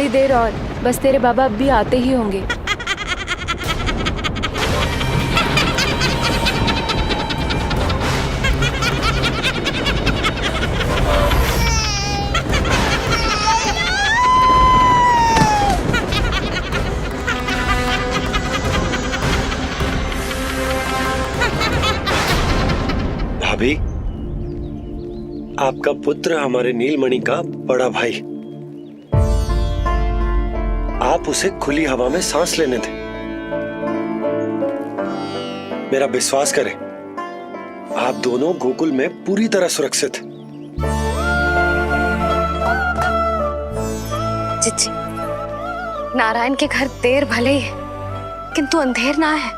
थोड़ी देर और, बस तेरे बाबा अब भी आते ही होंगे। भाभी, आपका पुत्र हमारे नीलमणि का बड़ा भाई, आप उसे खुली हवा में सांस लेने दें। मेरा विश्वास करें, आप दोनों गोकुल में पूरी तरह सुरक्षित हैं। जीजी, नारायण के घर देर भले ही किंतु अंधेर ना है।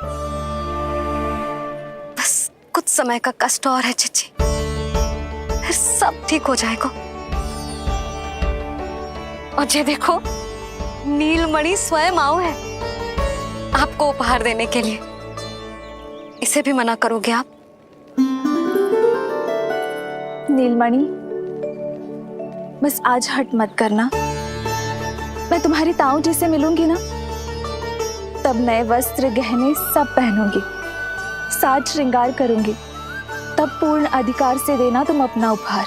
बस कुछ समय का कष्ट और है जीजी, फिर सब ठीक हो जाएगा। और ये देखो, नीलमणि स्वयं आओ है आपको उपहार देने के लिए। इसे भी मना करोगे आप? नीलमणि, बस आज हट मत करना। मैं तुम्हारी ताऊ जी से मिलूंगी ना, तब नए वस्त्र गहने सब पहनूंगी, साज श्रृंगार करूंगी, तब पूर्ण अधिकार से देना तुम अपना उपहार,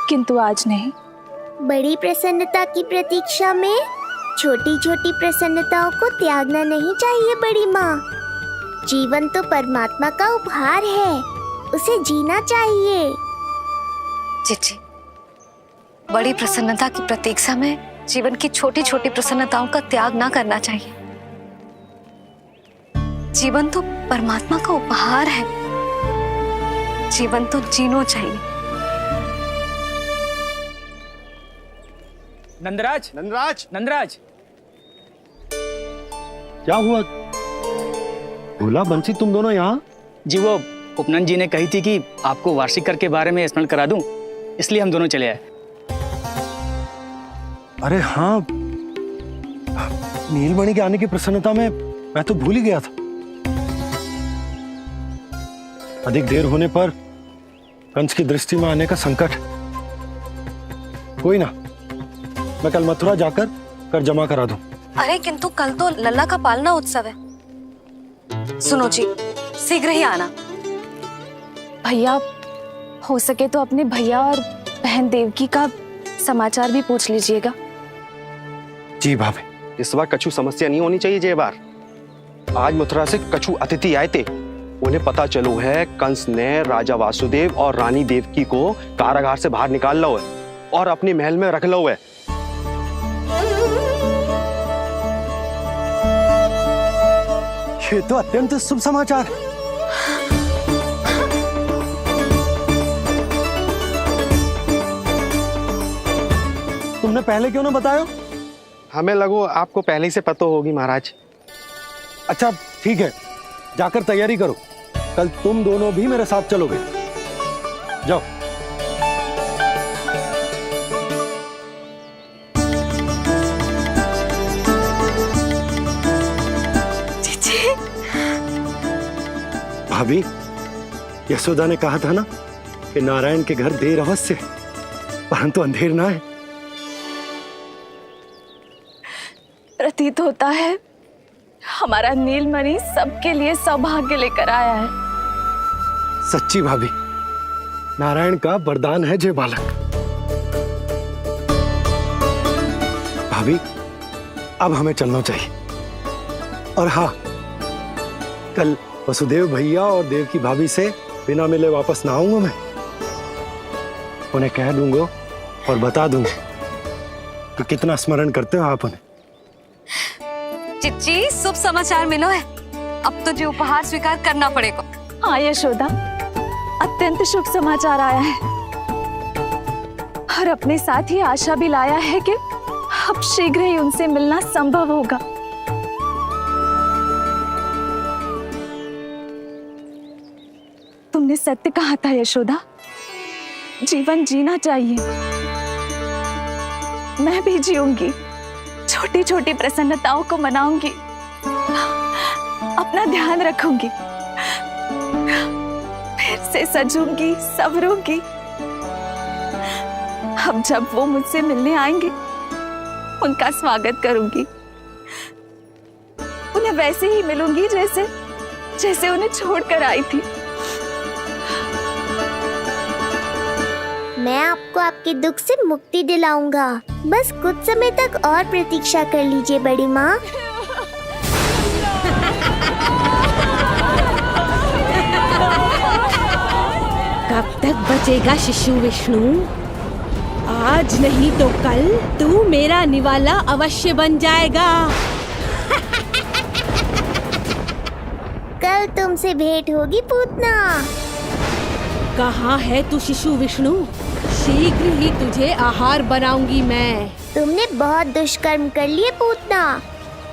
किंतु आज नहीं। बड़ी प्रसन्नता की प्रतीक्षा में छोटी छोटी प्रसन्नताओं को त्यागना नहीं चाहिए बड़ी माँ। जीवन तो परमात्मा का उपहार है, उसे जीना चाहिए। जीजी, बड़ी प्रसन्नता की प्रतीक्षा में जीवन की छोटी छोटी प्रसन्नताओं का त्याग ना करना चाहिए। जीवन तो परमात्मा का उपहार है, जीवन तो जीना चाहिए। नंदराज, नंदराज, नंदराज, क्या हुआ? भोला, बंसी, तुम दोनों यहाँ? जी वो उपनंद जी ने कही थी कि आपको वार्षिक कर के बारे में स्मरण करा दूं, इसलिए हम दोनों चले आए। अरे हाँ, नीलमणि के आने की प्रसन्नता में मैं तो भूल ही गया था। अधिक देर होने पर कंस की दृष्टि में आने का संकट। कोई ना, मैं कल मथुरा जाकर कर जमा करा दूं। अरे किंतु कल तो लल्ला का पालना उत्सव है। सुनो जी, शीघ्र ही आना। भैया, हो सके तो अपने भैया और बहन देवकी का समाचार भी पूछ लीजिएगा। जी भाभी। इस बार कछु समस्या नहीं होनी चाहिए। ये बार आज मथुरा से कछु अतिथि आए थे, उन्हें पता चलो है कंस ने राजा वासुदेव और रानी देवकी को कारागार से बाहर निकाल लो है और अपने महल में रख लो है। ये तो अत्यंत शुभ समाचार है। तुमने पहले क्यों ना बताया? हमें लगो आपको पहले ही से पता होगी महाराज। अच्छा ठीक है, जाकर तैयारी करो, कल तुम दोनों भी मेरे साथ चलोगे। जाओ। भाभी, यशोदा ने कहा था ना कि नारायण के घर देर अवश्य है, परंतु अंधेर ना है। प्रतीत होता है हमारा नीलमणि सबके लिए सौभाग्य लेकर आया है। सच्ची भाभी, नारायण का वरदान है जय बालक। भाभी, अब हमें चलना चाहिए। और हाँ, कल वसुदेव भैया और देवकी भाभी से बिना मिले वापस ना आऊंगा मैं। उन्हें कह दूंगा और बता दूंगा कि कितना स्मरण करते हो आप उन्हें। चिच्ची, शुभ समाचार मिलो है। अब तो जो उपहार स्वीकार करना पड़ेगा। हाँ यशोदा, अत्यंत शुभ समाचार आया है और अपने साथ ही आशा भी लाया है कि अब शीघ्र ही उनसे मिलना संभव होगा। तुमने सत्य कहा था यशोदा, जीवन जीना चाहिए। मैं भी जीऊंगी, छोटी छोटी प्रसन्नताओं को मनाऊंगी, अपना ध्यान रखूंगी, फिर से सजूंगी, संवरूंगी। अब जब वो मुझसे मिलने आएंगे, उनका स्वागत करूंगी। उन्हें वैसे ही मिलूंगी जैसे जैसे उन्हें छोड़कर आई थी। मैं आपको आपके दुख से मुक्ति दिलाऊंगा। बस कुछ समय तक और प्रतीक्षा कर लीजिए बड़ी माँ। कब तक बचेगा शिशु विष्णु? आज नहीं तो कल तू मेरा निवाला अवश्य बन जाएगा। कल तुमसे भेंट होगी पूतना। कहाँ है तू शिशु विष्णु? शीघ्र ही तुझे आहार बनाऊंगी मैं। तुमने बहुत दुष्कर्म कर लिए पूतना।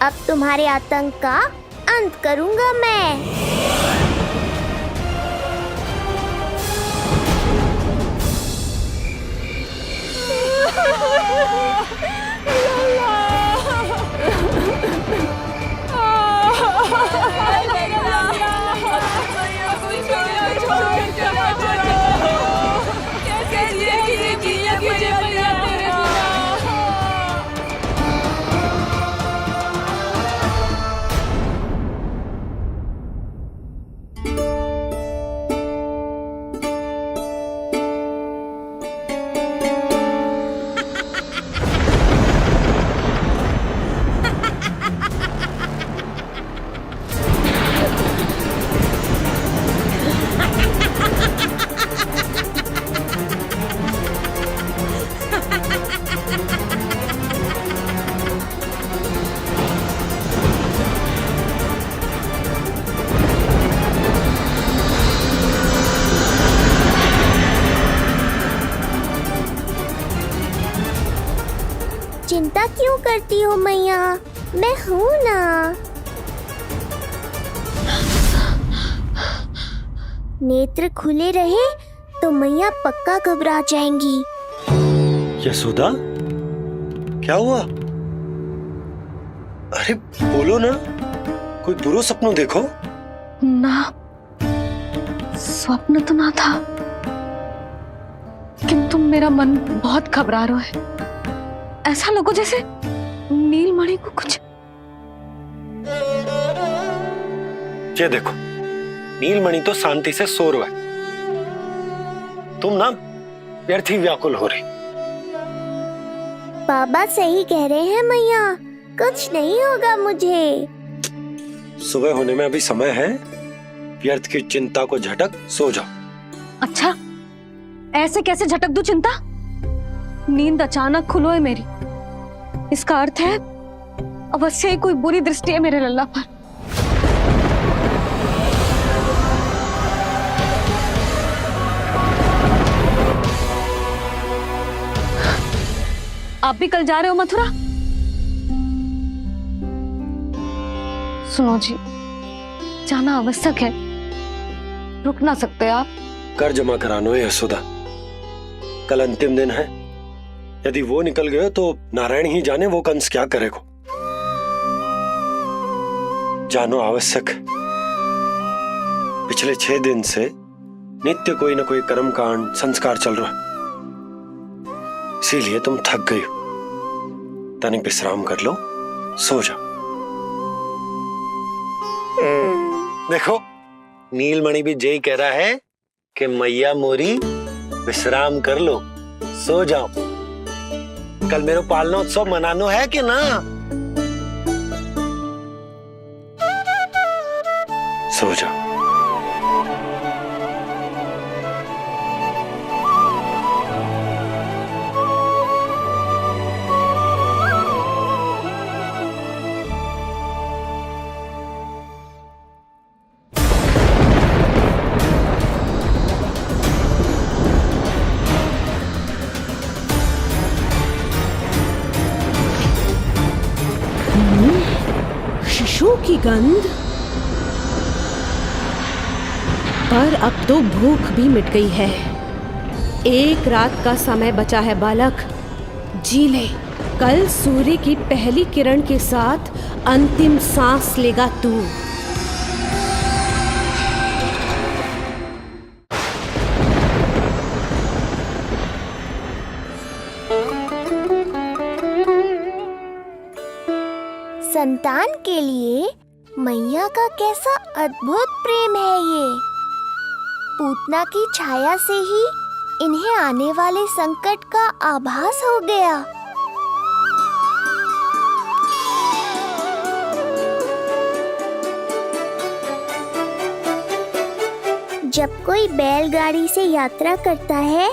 अब तुम्हारे आतंक का अंत करूंगा मैं। चिंता क्यों करती हो मैया? मैं हूँ ना। नेत्र खुले रहे तो मैया पक्का घबरा जाएंगी। यशोदा, क्या हुआ? अरे बोलो ना, कोई बुरा सपना देखो। ना, स्वप्न तो ना था, किंतु मेरा मन बहुत घबरा रहा है। ऐसा लगो जैसे नीलमणि को कुछ। ये देखो, नीलमणि तो शांति से सो रहा है, तुम ना व्यर्थ ही व्याकुल हो रही। बाबा सही कह रहे हैं मैया, कुछ नहीं होगा मुझे। सुबह होने में अभी समय है, व्यर्थ की चिंता को झटक सो जाओ। अच्छा, ऐसे कैसे झटक दूं चिंता? नींद अचानक खुलो है मेरी, इसका अर्थ है अवश्य ही कोई बुरी दृष्टि है मेरे लल्ला पर। आप भी कल जा रहे हो मथुरा? सुनो जी, जाना आवश्यक है, रुक ना सकते आप? कर जमा करानो है यशोदा, कल अंतिम दिन है। यदि वो निकल गए तो नारायण ही जाने वो कंस क्या करेगा। जानो आवश्यक। पिछले 6 दिन से नित्य कोई ना कोई कर्मकांड संस्कार चल रहा है, इसीलिए तुम थक गई हो। तनिक विश्राम कर लो, सो जाओ। देखो, नीलमणि भी यही कह रहा है कि मैया मोरी विश्राम कर लो, सो जाओ। कल मेरे पालना उत्सव मनानो है कि ना? सो जाओ। शिशु की गंध। पर अब तो भूख भी मिट गई है। एक रात का समय बचा है बालक, जी ले। कल सूर्य की पहली किरण के साथ अंतिम सांस लेगा तू। संतान के लिए मैया का कैसा अद्भुत प्रेम है ये। पूतना की छाया से ही इन्हें आने वाले संकट का आभास हो गया। जब कोई बैलगाड़ी से यात्रा करता है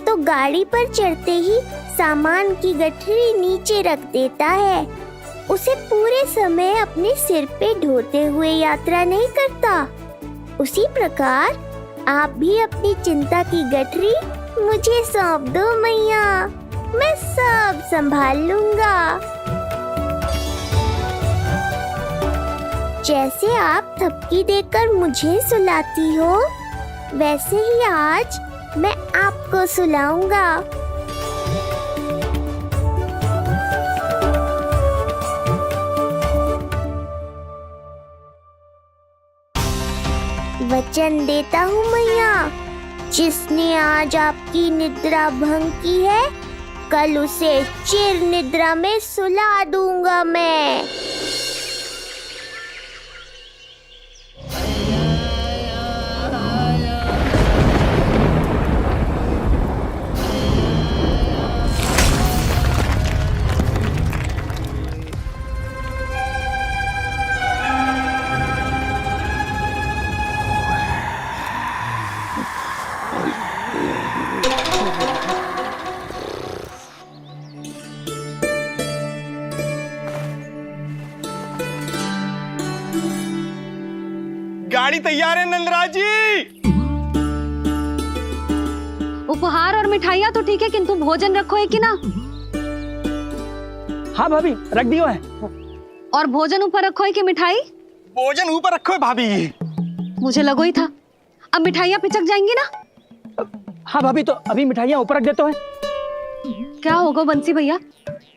तो गाड़ी पर चढ़ते ही सामान की गठरी नीचे रख देता है। उसे पूरे समय अपने सिर पे ढोते हुए यात्रा नहीं करता। उसी प्रकार आप भी अपनी चिंता की गठरी मुझे सौंप दो मैया, मैं सब संभाल लूंगा। जैसे आप थपकी देकर मुझे सुलाती हो, वैसे ही आज मैं आपको सुलाऊंगा। वचन देता हूँ मैया, जिसने आज आपकी निद्रा भंग की है, कल उसे चिर निद्रा में सुला दूंगा मैं। गाड़ी तैयार है नंदराज जी। उपहार और मिठाइयाँ तो ठीक है, किंतु भोजन रखो है कि ना? हाँ भाभी, रख दियो है। और भोजन ऊपर रखो है कि मिठाई? भोजन ऊपर रखो है भाभी। मुझे लगो ही था, अब मिठाइयाँ पिचक जाएंगी ना? हाँ भाभी, तो अभी मिठाइयाँ ऊपर रख देते हैं। क्या होगा बंसी भैया,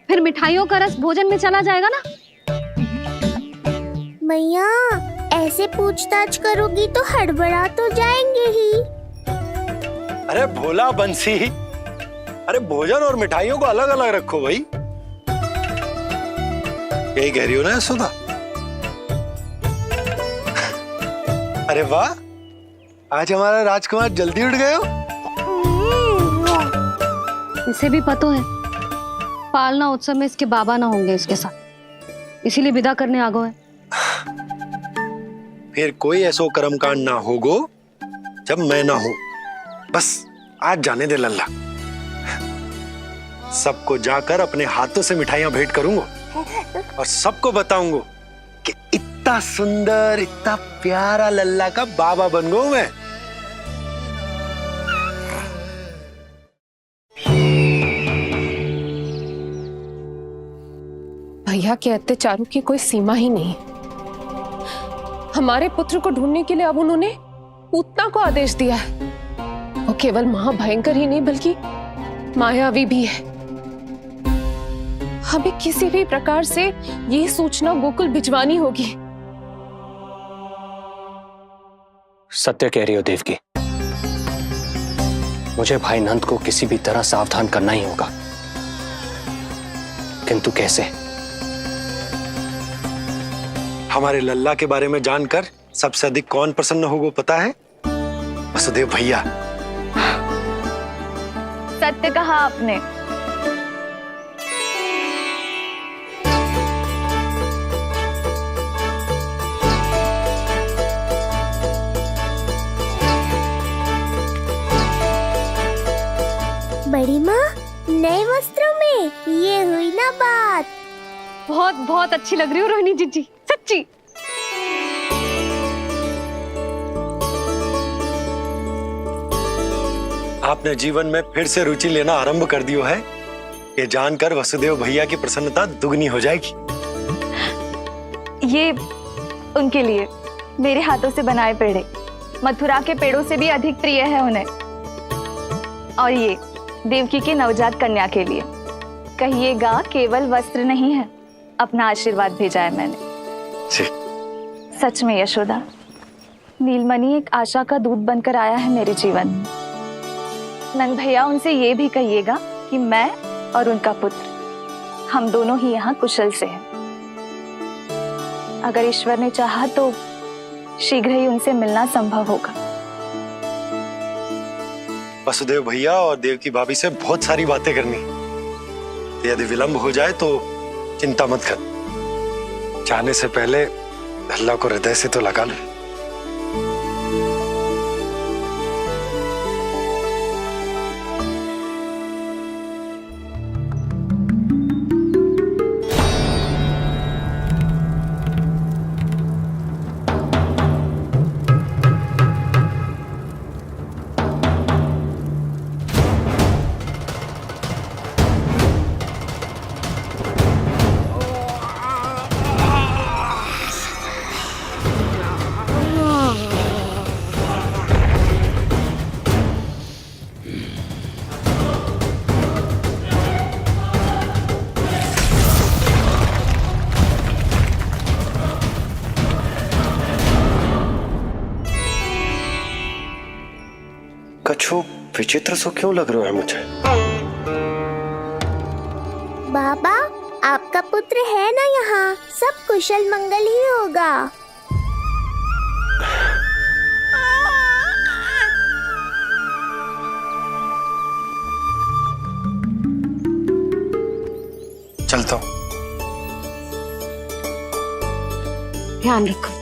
फिर मिठाइयों का रस भोजन में चला जाएगा ना? मैया ऐसे पूछताछ करोगी तो हड़बड़ा तो जाएंगे ही। अरे भोला बंसी, अरे भोजन और मिठाइयों को अलग अलग रखो भाई। यही कह रही हो ना सुधा? अरे वाह, आज हमारा राजकुमार जल्दी उठ गए हो। इसे भी पता है पालना उत्सव में इसके बाबा ना होंगे इसके साथ, इसीलिए विदा करने आ गए। फिर कोई ऐसो कर्मकांड ना होगो जब मैं ना हूं। बस आज जाने दे लल्ला, सबको जाकर अपने हाथों से मिठाइयां भेंट करूंगा और सबको बताऊंगा कि इतना सुंदर, इतना प्यारा लल्ला का बाबा बन गया मैं। भैया के अत्याचारों की कोई सीमा ही नहीं। हमारे पुत्र को ढूंढने के लिए अब उन्होंने पूतना को आदेश दिया है। वो केवल महाभयंकर ही नहीं बल्कि मायावी भी है। हमें किसी भी प्रकार से ये सूचना गोकुल भिजवानी होगी। सत्य कह रही हो देवकी, मुझे भाई नंद को किसी भी तरह सावधान करना ही होगा, किंतु कैसे? हमारे लल्ला के बारे में जानकर सबसे अधिक कौन प्रसन्न होगा पता है? वसुदेव भैया। सत्य कहा आपने। बड़ी माँ, नए वस्त्रों में ये हुई ना बात। बहुत बहुत अच्छी लग रही हो रोहिणी जीजी, सच्ची। आपने जीवन में फिर से रुचि लेना आरंभ कर दियो है, ये जानकर वसुदेव भैया की प्रसन्नता दुगनी हो जाएगी। ये उनके लिए मेरे हाथों से बनाए पेड़े मथुरा के पेड़ों से भी अधिक प्रिय है उन्हें। और ये देवकी की नवजात कन्या के लिए। कहिएगा केवल वस्त्र नहीं है, अपना आशीर्वाद भेजा है मैंने। सच में यशोदा, नीलमणि एक आशा का दूत बनकर आया है मेरे जीवन में। नंद भैया, उनसे ये भी कहिएगा कि मैं और उनका पुत्र, हम दोनों ही यहाँ कुशल से हैं। अगर ईश्वर ने चाहा तो शीघ्र ही उनसे मिलना संभव होगा। वसुदेव भैया और देव की भाभी से बहुत सारी बातें करनी, यदि विलंब हो जाए तो चिंता मत कर। जाने से पहले अल्लाह को हृदय से तो लगा लो। कछु विचित्र सो क्यों लग रहा है मुझे? बाबा, आपका पुत्र है ना यहाँ, सब कुशल मंगल ही होगा। चलता हूँ। ध्यान रखो।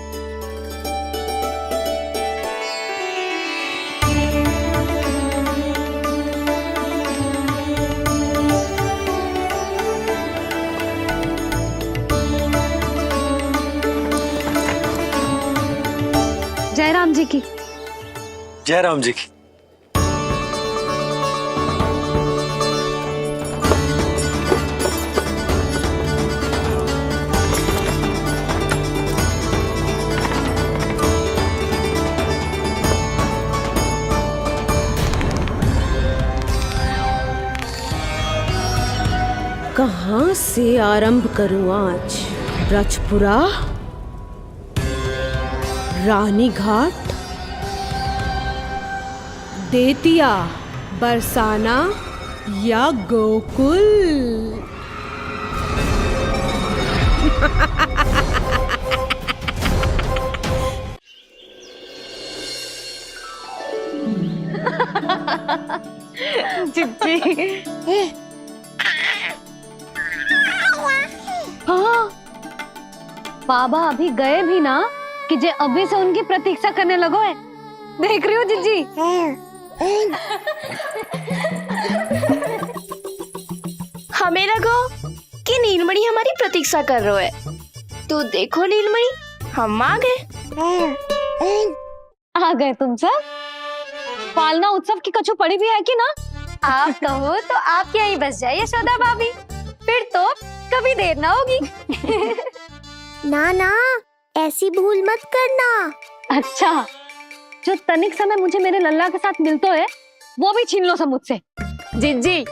जय राम जी की। जय राम जी की। कहाँ से आरंभ करूं आज? ब्रजपुरा, रानी घाट, देतिया, बरसाना या गोकुल? चिट्ठी। हाँ, बाबा अभी गए भी ना कि जे अभी से उनकी प्रतीक्षा करने लगो है। देख रही हो जिज्जी? हमें लगो कि नीलमणि हमारी प्रतीक्षा कर रहे है। तो देखो नीलमणि, हम आ गए। आ गए तुम सब? पालना उत्सव की कछु पड़ी भी है कि ना? आप कहो तो आप यहीं बस जाइए यशोदा भाभी, फिर तो कभी देर ना होगी। ना ना, ऐसी भूल मत करना। अच्छा, जो तनिक समय मुझे मेरे लल्ला के साथ मिलता है वो भी छीन लो सब मुझसे। जिज्जी,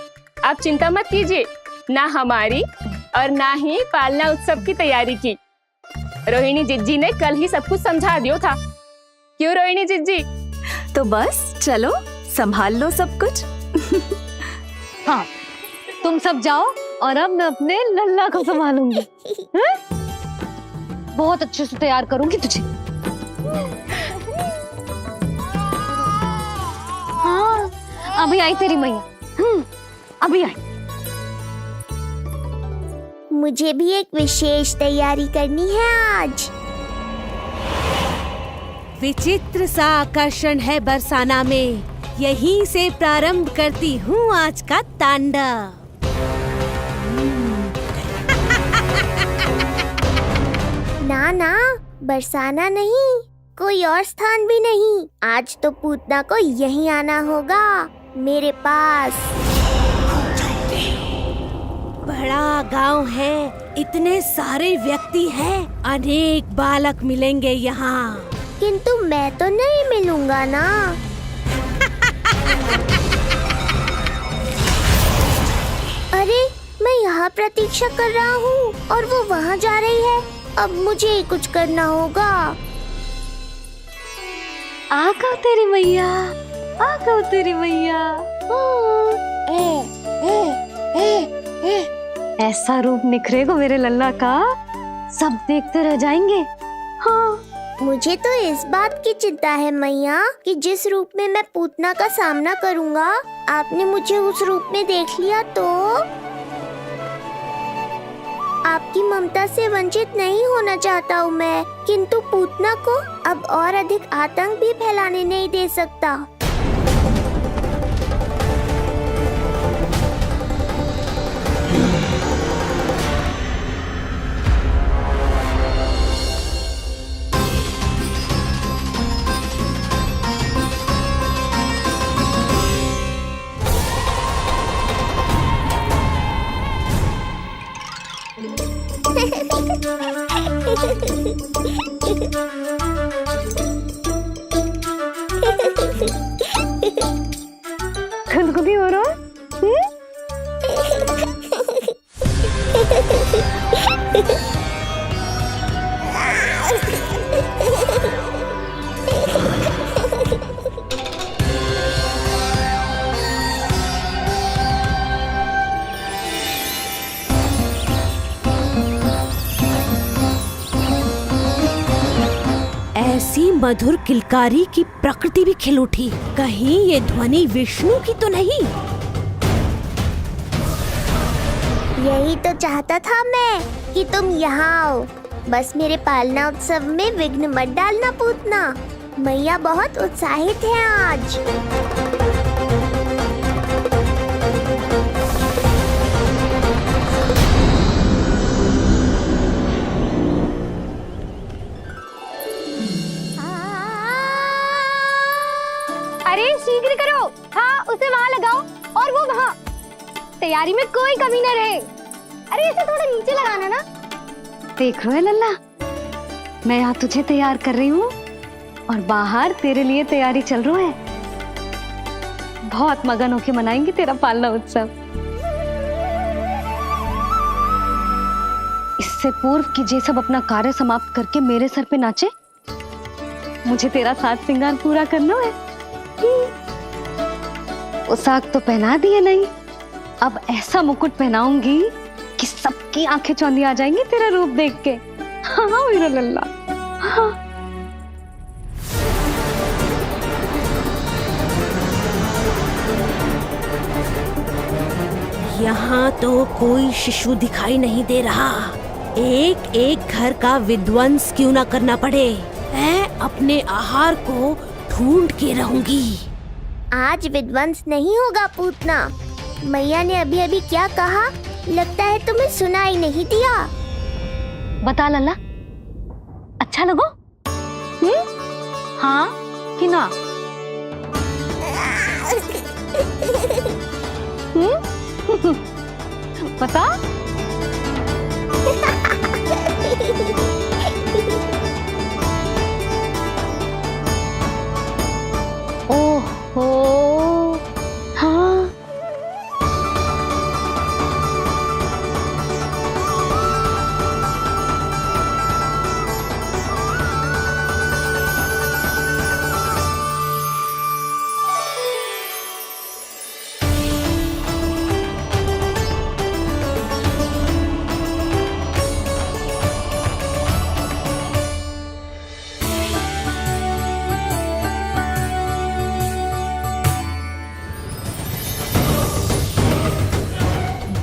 आप चिंता मत कीजिए, ना हमारी और ना ही पालना उत्सव की तैयारी की। रोहिणी जिज्जी ने कल ही सब कुछ समझा दिया था। क्यों रोहिणी जिज्जी? तो बस चलो, संभाल लो सब कुछ। हाँ, तुम सब जाओ और अब मैं अपने लल्ला को संभालूंगी। बहुत अच्छे से तैयार करूंगी तुझे। हाँ, अभी आई तेरी मैया। अभी आई। मुझे भी एक विशेष तैयारी करनी है आज। विचित्र सा आकर्षण है बरसाना में, यहीं से प्रारंभ करती हूँ आज का तांडव। ना ना, बरसाना नहीं, कोई और स्थान भी नहीं। आज तो पूतना को यहीं आना होगा, मेरे पास। बड़ा गांव है, इतने सारे व्यक्ति हैं, अनेक बालक मिलेंगे यहाँ। किंतु मैं तो नहीं मिलूंगा ना। अरे, मैं यहाँ प्रतीक्षा कर रहा हूँ और वो वहाँ जा रही है। अब मुझे ही कुछ करना होगा। आ कहो तेरी मैया, आ कहो तेरी मैया। ऐसा रूप निखरेगा मेरे लल्ला का सब देखते रह जाएंगे। हाँ, मुझे तो इस बात की चिंता है मैया कि जिस रूप में मैं पूतना का सामना करूंगा, आपने मुझे उस रूप में देख लिया तो आपकी ममता से वंचित नहीं होना चाहता हूँ मैं, किंतु पूतना को अब और अधिक आतंक भी फैलाने नहीं दे सकता। खुदखुदी हो रहा है? ऐसी मधुर किलकारी की प्रकृति भी खिल उठी। कहीं ये ध्वनि विष्णु की तो नहीं? यही तो चाहता था मैं कि तुम यहाँ आओ। बस मेरे पालना उत्सव में विघ्न मत डालना पूतना। मैया बहुत उत्साहित है आज। अरे शीघ्र करो। हाँ, उसे वहाँ लगाओ और वो वहाँ। तैयारी में कोई कमी न रहे। अरे इसे थोड़ा नीचे लगाना ना। देख रहे लल्ला, मैं यहाँ तुझे तैयार कर रही हूँ और बाहर तेरे लिए तैयारी चल रहा है। बहुत मगन होके मनाएंगे तेरा पालना उत्सव। इससे पूर्व कि जे सब अपना कार्य समाप्त करके मेरे सर पे नाचे, मुझे तेरा साज श्रृंगार पूरा करना है। पोशाक तो पहना दिए नहीं, अब ऐसा मुकुट पहनाऊंगी कि सबकी आंखें चौंधी आ जाएंगी तेरा रूप देख के। हाँ मेरा लल्ला, हाँ। यहाँ तो कोई शिशु दिखाई नहीं दे रहा। एक एक घर का विध्वंस क्यों ना करना पड़े, मैं अपने आहार को ढूंढ के रहूंगी। आज विध्वंस नहीं होगा पूतना। मैया ने अभी अभी क्या कहा? लगता है तुम्हें सुनाई नहीं दिया। बता लल्ला, अच्छा लगो? हाँ कि ना? बता। ओहो, हाँ।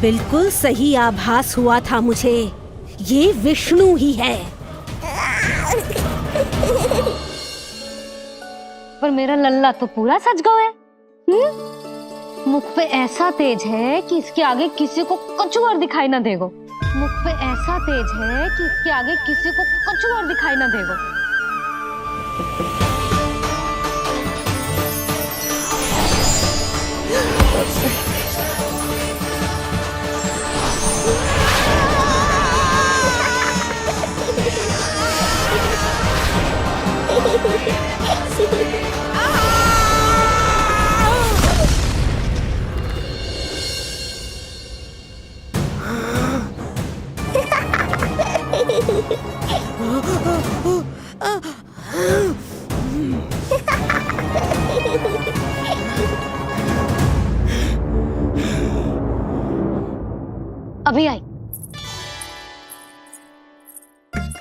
बिल्कुल सही आभास हुआ था मुझे, ये विष्णु ही है। पर मेरा लल्ला तो पूरा सज गया है। मुख पे ऐसा तेज है कि इसके आगे किसी को कछुआर दिखाई ना देगो। मुख पे ऐसा तेज है कि इसके आगे किसी को कछुआर दिखाई ना देगो। अभी आई।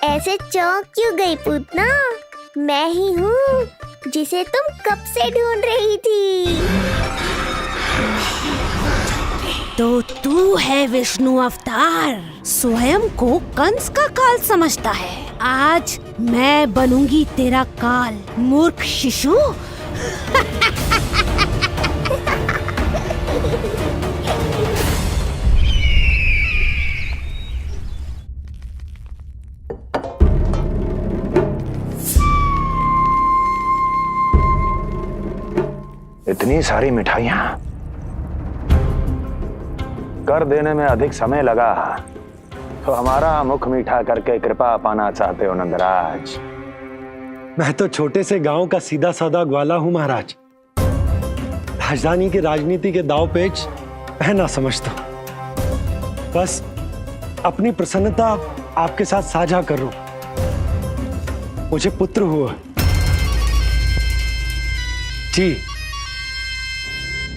ऐसे चौंक क्यों गई पूतना? मैं ही हूँ जिसे तुम कब से ढूंढ रही थी। तो तू है विष्णु अवतार, स्वयं को कंस का काल समझता है। आज मैं बनूंगी तेरा काल, मूर्ख शिशु। इतनी सारी मिठाइयां कर देने में अधिक समय लगा तो हमारा मुख मीठा करके कृपा पाना चाहते हो नंदराज? मैं तो छोटे से गांव का सीधा साधा ग्वाला हूं महाराज। राजधानी की राजनीति के दाव पेच मैं ना समझता। बस अपनी प्रसन्नता आपके साथ साझा कर रहा हूं। मुझे पुत्र हुआ जी,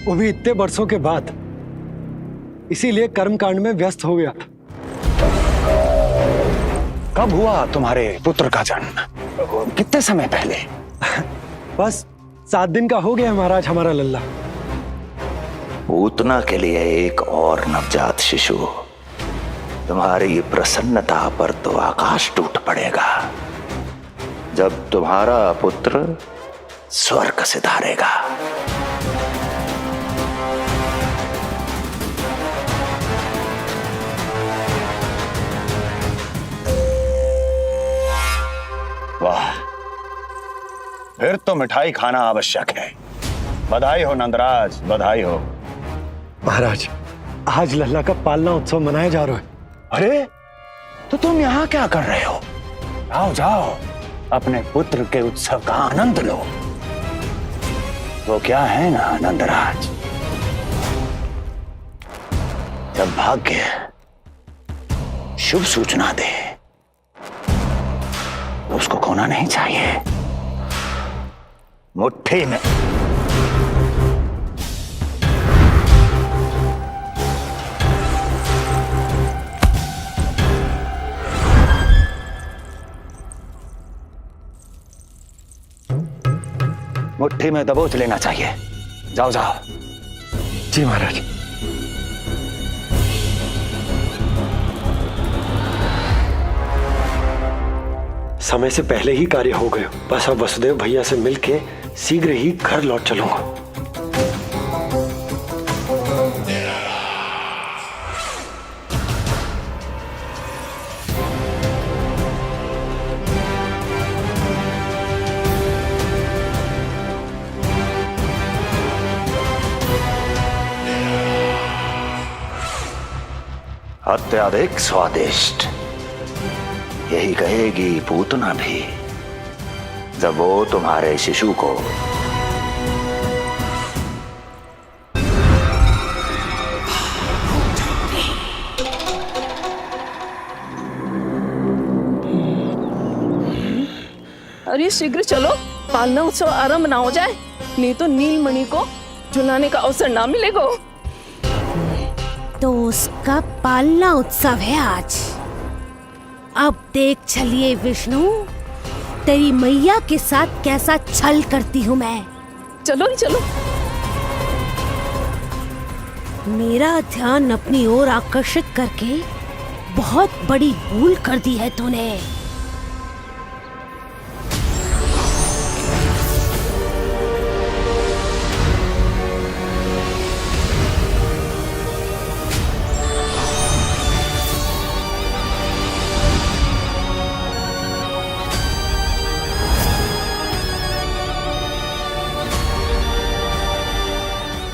वो भी इतने वर्षों के बाद, इसीलिए कर्मकांड में व्यस्त हो गया। कब हुआ तुम्हारे पुत्र का जन्म? कितने समय पहले? बस 7 दिन का हो गया महाराज हमारा लल्ला। पूतना के लिए एक और नवजात शिशु। तुम्हारी प्रसन्नता पर तो आकाश टूट पड़ेगा जब तुम्हारा पुत्र स्वर्ग सिधारेगा। वाह, फिर तो मिठाई खाना आवश्यक है। बधाई हो नंदराज, बधाई हो। महाराज, आज लल्ला का पालना उत्सव मनाया जा रहा है। अरे, तो तुम यहाँ क्या कर रहे हो? जाओ जाओ, अपने पुत्र के उत्सव का आनंद लो। वो क्या है ना नंदराज, जब भाग्य शुभ सूचना दे उसको खोना नहीं चाहिए। मुट्ठी में मुट्ठी में दबोच लेना चाहिए। जाओ जाओ। जी महाराज। समय से पहले ही कार्य हो गए। बस अब वसुदेव भैया से मिलके शीघ्र ही घर लौट चलूंगा। अत्यधिक स्वादिष्ट, यही कहेगी पूतना भी जब वो तुम्हारे शिशु को अरे शीघ्र चलो, पालना उत्सव आरंभ ना हो जाए, नहीं तो नीलमणि को झुलाने का अवसर ना मिलेगा। तो उसका पालना उत्सव है आज। अब देख चलिए विष्णु, तेरी मैया के साथ कैसा छल करती हूँ मैं। चलो चलो। मेरा ध्यान अपनी ओर आकर्षित करके बहुत बड़ी भूल कर दी है तूने।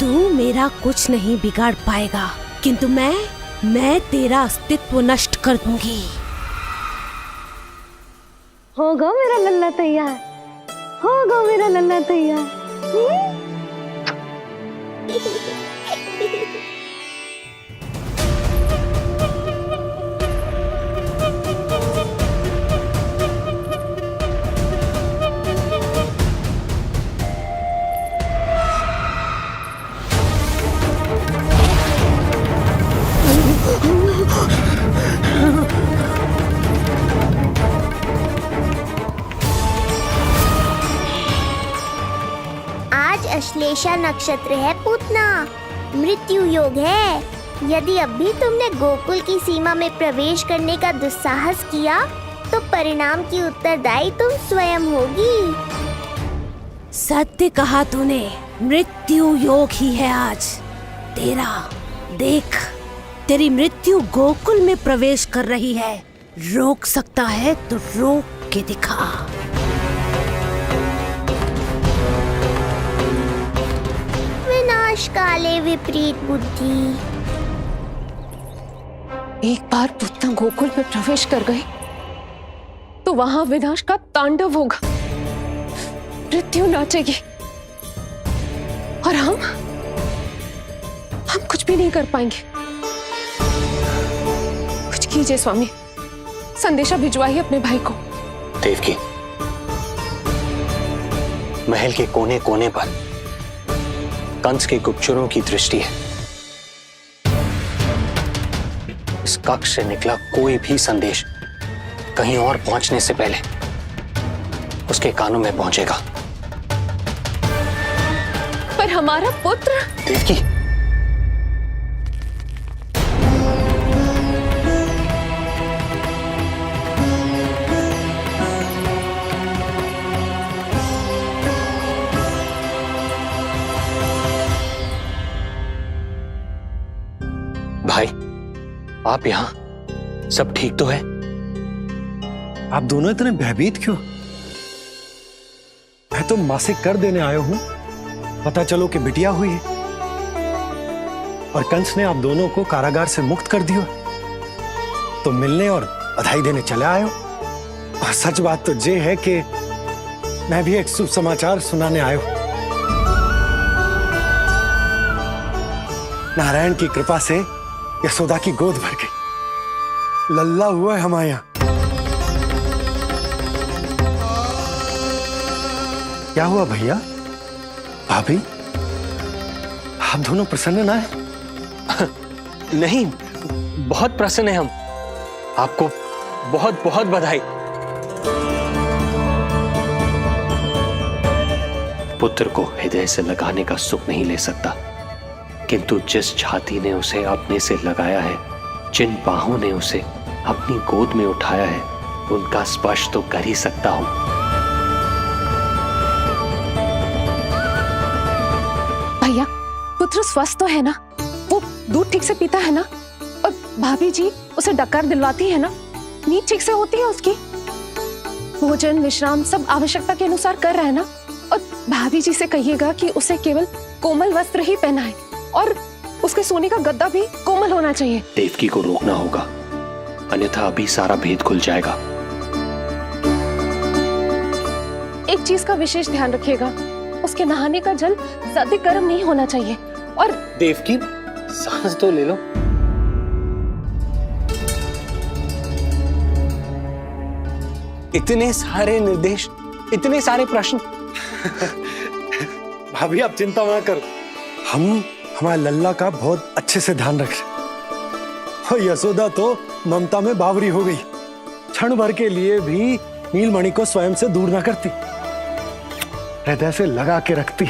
तू मेरा कुछ नहीं बिगाड़ पाएगा, किंतु मैं तेरा अस्तित्व नष्ट कर दूंगी। होगा मेरा लल्ला तैयार, होगा मेरा लल्ला तैयार। मृगशीर्षा नक्षत्र है पूतना, मृत्यु योग है। यदि अभी तुमने गोकुल की सीमा में प्रवेश करने का दुस्साहस किया तो परिणाम की उत्तरदायी तुम स्वयं होगी। सत्य कहा तूने, मृत्यु योग ही है आज तेरा। देख, तेरी मृत्यु गोकुल में प्रवेश कर रही है। रोक सकता है तो रोक के दिखा। विनाश काले विपरीत बुद्धि। एक बार पुतना गोकुल में प्रवेश कर गए तो वहां विनाश का तांडव होगा, मृत्यु नाचेगी और हम कुछ भी नहीं कर पाएंगे। कुछ कीजिए स्वामी, संदेशा भिजवाइए अपने भाई को। देवकी, महल के कोने कोने पर कंस के गुप्तचरों की दृष्टि है। इस कक्ष से निकला कोई भी संदेश कहीं और पहुंचने से पहले उसके कानों में पहुंचेगा। पर हमारा पुत्र। देवकी, भाई, आप यहाँ सब ठीक तो है? आप दोनों इतने भयभीत क्यों? मैं तो मासिक कर देने आया हूं, पता चलो कि बिटिया हुई है और कंस ने आप दोनों को कारागार से मुक्त कर दिया, तो मिलने और बधाई देने चले आए हो। और सच बात तो ये है कि मैं भी एक शुभ समाचार सुनाने आया हूं। नारायण की कृपा से यशोदा की गोद भर गई, लल्ला हुआ है हमारे यहाँ। क्या हुआ भैया, भाभी, आप दोनों प्रसन्न ना है? नहीं, बहुत प्रसन्न है हम। आपको बहुत बहुत बधाई। पुत्र को हृदय से लगाने का सुख नहीं ले सकता, किंतु जिस छाती ने उसे अपने से लगाया है, जिन बाहों ने उसे अपनी गोद में उठाया है, उनका स्पर्श तो कर ही सकता हूं। भैया, पुत्र स्वस्थ तो है ना? वो दूध ठीक से पीता है ना? और भाभी जी उसे डकार दिलवाती है ना? नींद ठीक से होती है उसकी? भोजन विश्राम सब आवश्यकता के अनुसार कर रहा है ना? और भाभी जी से कहिएगा कि उसे केवल कोमल वस्त्र ही पहनाए और उसके सोने का गद्दा भी कोमल होना चाहिए। देवकी को रोकना होगा, अन्यथा अभी सारा भेद खुल जाएगा। एक चीज का विशेष ध्यान रखिएगा, उसके नहाने का जल ज्यादा गर्म नहीं होना चाहिए। और देवकी, सांस तो ले लो। इतने सारे निर्देश, इतने सारे प्रश्न। भाभी आप चिंता ना करो, हम हमारे लल्ला का बहुत अच्छे से ध्यान रख रहे। और यशोदा तो ममता में बावरी हो गई, क्षण भर के लिए भी नीलमणि को स्वयं से दूर ना करती, हृदय से लगा के रखती।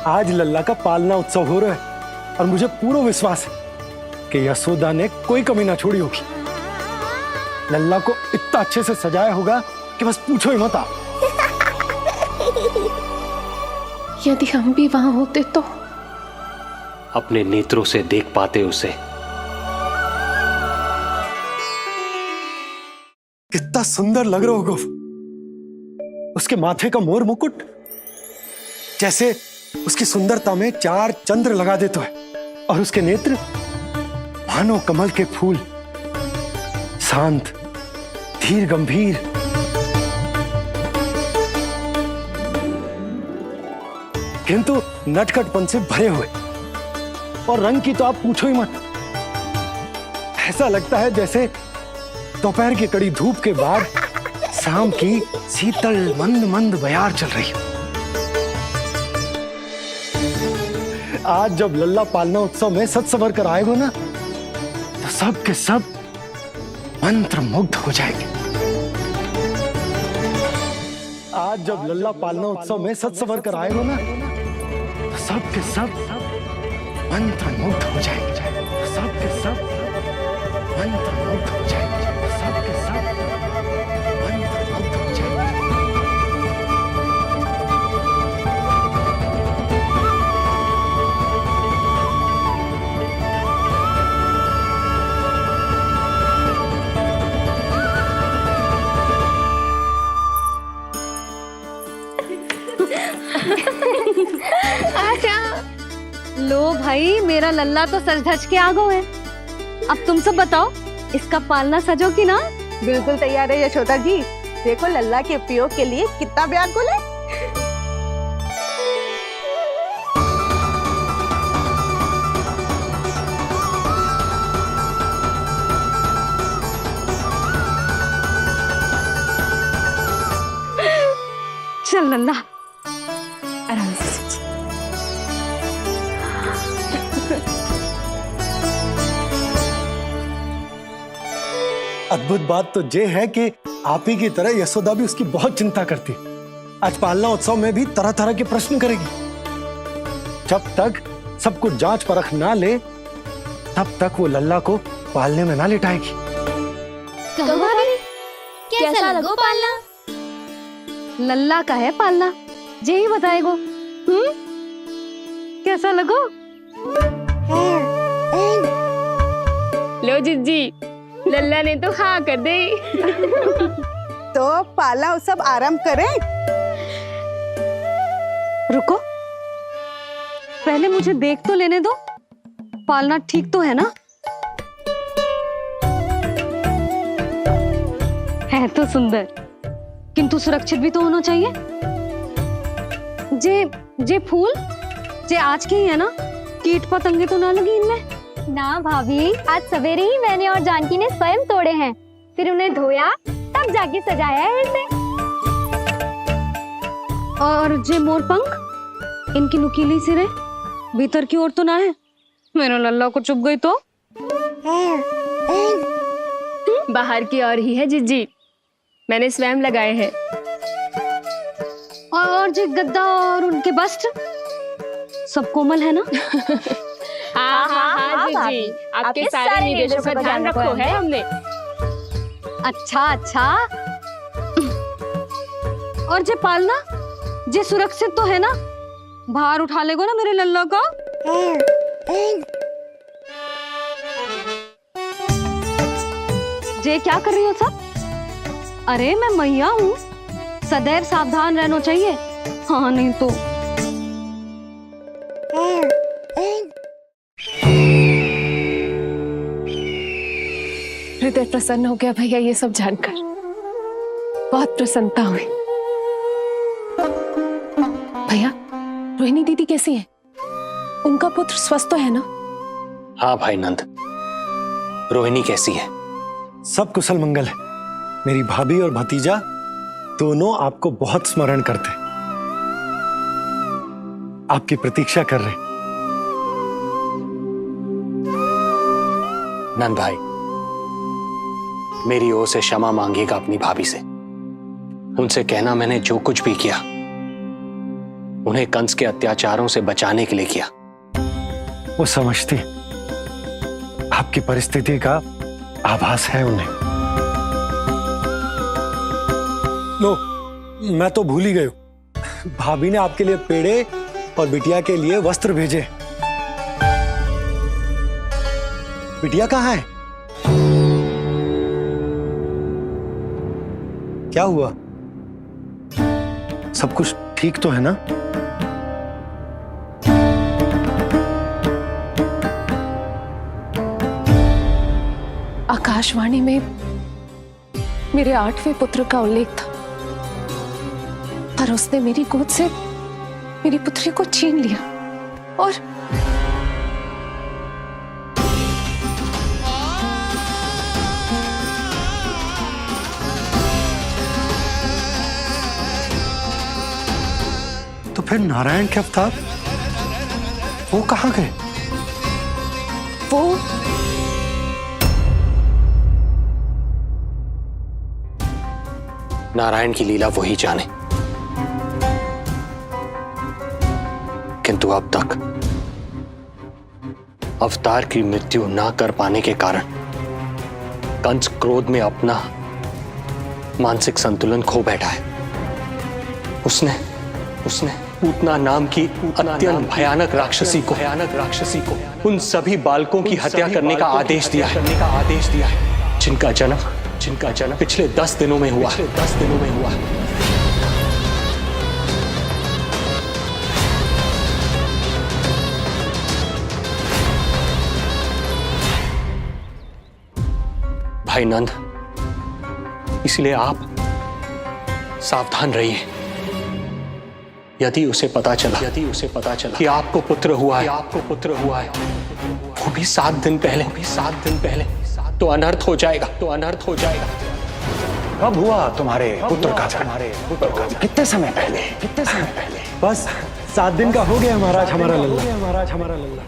आज लल्ला का पालना उत्सव हो रहा है और मुझे पूरा विश्वास है कि यशोदा ने कोई कमी ना छोड़ी होगी। लल्ला को इतना अच्छे से सजाया होगा कि बस पूछो ही मत। यदि हम भी वहां होते तो अपने नेत्रों से देख पाते उसे। कितना सुंदर लग रहा होगा उसके माथे का मोर मुकुट, जैसे उसकी सुंदरता में 4 चंद्र लगा देता है, और उसके नेत्र मानो कमल के फूल, शांत धीर गंभीर। किंतु नटखटपन से भरे हुए, और रंग की तो आप पूछो ही मत। ऐसा लगता है जैसे दोपहर की कड़ी धूप के बाद शाम की शीतल मंद मंद बयार चल रही हो। आज जब लल्ला पालना उत्सव में सज संवर कर आएगा ना, तो सब के सब मंत्र मुग्ध हो जाएंगे। आज आज जब लल्ला पालना उत्सव में सज संवर कर आएगा ना, तो सब के सब मंत्रमुग्ध हो जाएंगे। सब के सब मंत्रमुग्ध हो जाएंगे। सब के सब मंत्रमुग्ध हो जाएंगे। लो भाई, मेरा लल्ला तो सज धज के आ गो है। अब तुम सब बताओ, इसका पालना सजो कि ना? बिल्कुल तैयार है यशोदा जी। देखो लल्ला के उपयोग के लिए कितना व्याकुल है। चल लल्ला, आराम से सज। अद्भुत बात तो ये है कि आप ही की तरह यशोदा भी उसकी बहुत चिंता करती। आज पालना उत्सव में भी तरह तरह के प्रश्न करेगी। जब तक सब कुछ जांच परख ना ले, तब तक वो लल्ला को पालने में ना लिटाएगी। कैसा लगो पालना? लल्ला का है पालना, जे ही बताएगो। कैसा लगो? लो जिज्जी, लल्ला ने तो हाँ कर दे। तो पालना उत्सव आरंभ करें। रुको, पहले मुझे देख तो लेने दो। पालना ठीक तो है ना? है तो सुंदर, किंतु सुरक्षित भी तो होना चाहिए। जे फूल जे आज के ही है ना, कीट पतंगे तो ना लगी इनमें? ना भाभी, आज सवेरे ही मैंने और जानकी ने स्वयं तोड़े हैं, फिर उन्हें धोया, तब जाके सजाया है इसे। और जे मोर पंख, इनकी नुकीली सिरे भीतर की ओर तो ना है? मेरा लल्ला को चुभ गई तो? बाहर की ओर ही है जिज्जी, मैंने स्वयं लगाए हैं। और जे गद्दा और उनके वस्त्र सब कोमल है ना? हाँ जिज्जी, आपके सारे निर्देशों का ध्यान रखो है हमने। अच्छा। और जे पालना, जे सुरक्षित तो है ना? बाहर उठा लेगो ना मेरे लल्ला को? जे क्या कर रही हो सब? अरे मैं मैया हूँ, सदैव सावधान रहना चाहिए। हाँ नहीं तो। हृदय प्रसन्न हो गया भैया ये सब जानकर, बहुत प्रसन्नता हुई। भैया, रोहिणी दीदी कैसी है? उनका पुत्र स्वस्थ तो है ना? हाँ भाई नंद, रोहिणी कैसी है? सब कुशल मंगल है। मेरी भाभी और भतीजा दोनों आपको बहुत स्मरण करते, आपकी प्रतीक्षा कर रहे। नंद भाई, मेरी ओर से क्षमा मांगिएगा अपनी भाभी से। उनसे कहना मैंने जो कुछ भी किया, उन्हें कंस के अत्याचारों से बचाने के लिए किया। वो समझती, आपकी परिस्थिति का आभास है उन्हें। लो, मैं तो भूल ही गई हूं। भाभी ने आपके लिए पेड़े और बिटिया के लिए वस्त्र भेजे। बिटिया कहाँ है? क्या हुआ? सब कुछ ठीक तो है ना? आकाशवाणी में मेरे 8वें पुत्र का उल्लेख था, पर उसने मेरी गोद से मेरी पुत्री को छीन लिया। और तो फिर नारायण के अवतार वो कहाँ गए? वो नारायण की लीला वही जाने। परंतु अब तक अवतार की मृत्यु ना कर पाने के कारण कंस क्रोध में अपना मानसिक संतुलन खो बैठा है। उसने पूतना नाम की अत्यंत भयानक राक्षसी को उन सभी बालकों की हत्या करने का आदेश दिया है जिनका जन्म पिछले 10 दिनों में हुआ। भाई नंद, इसलिए आप सावधान रहिए। यदि उसे पता चला कि आपको पुत्र हुआ है, वो भी 7 दिन पहले, तो अनर्थ हो जाएगा। कब हुआ तुम्हारे पुत्र का जन्म? कितने समय पहले? बस 7 दिन का हो गया महाराज हमारा लल्ला।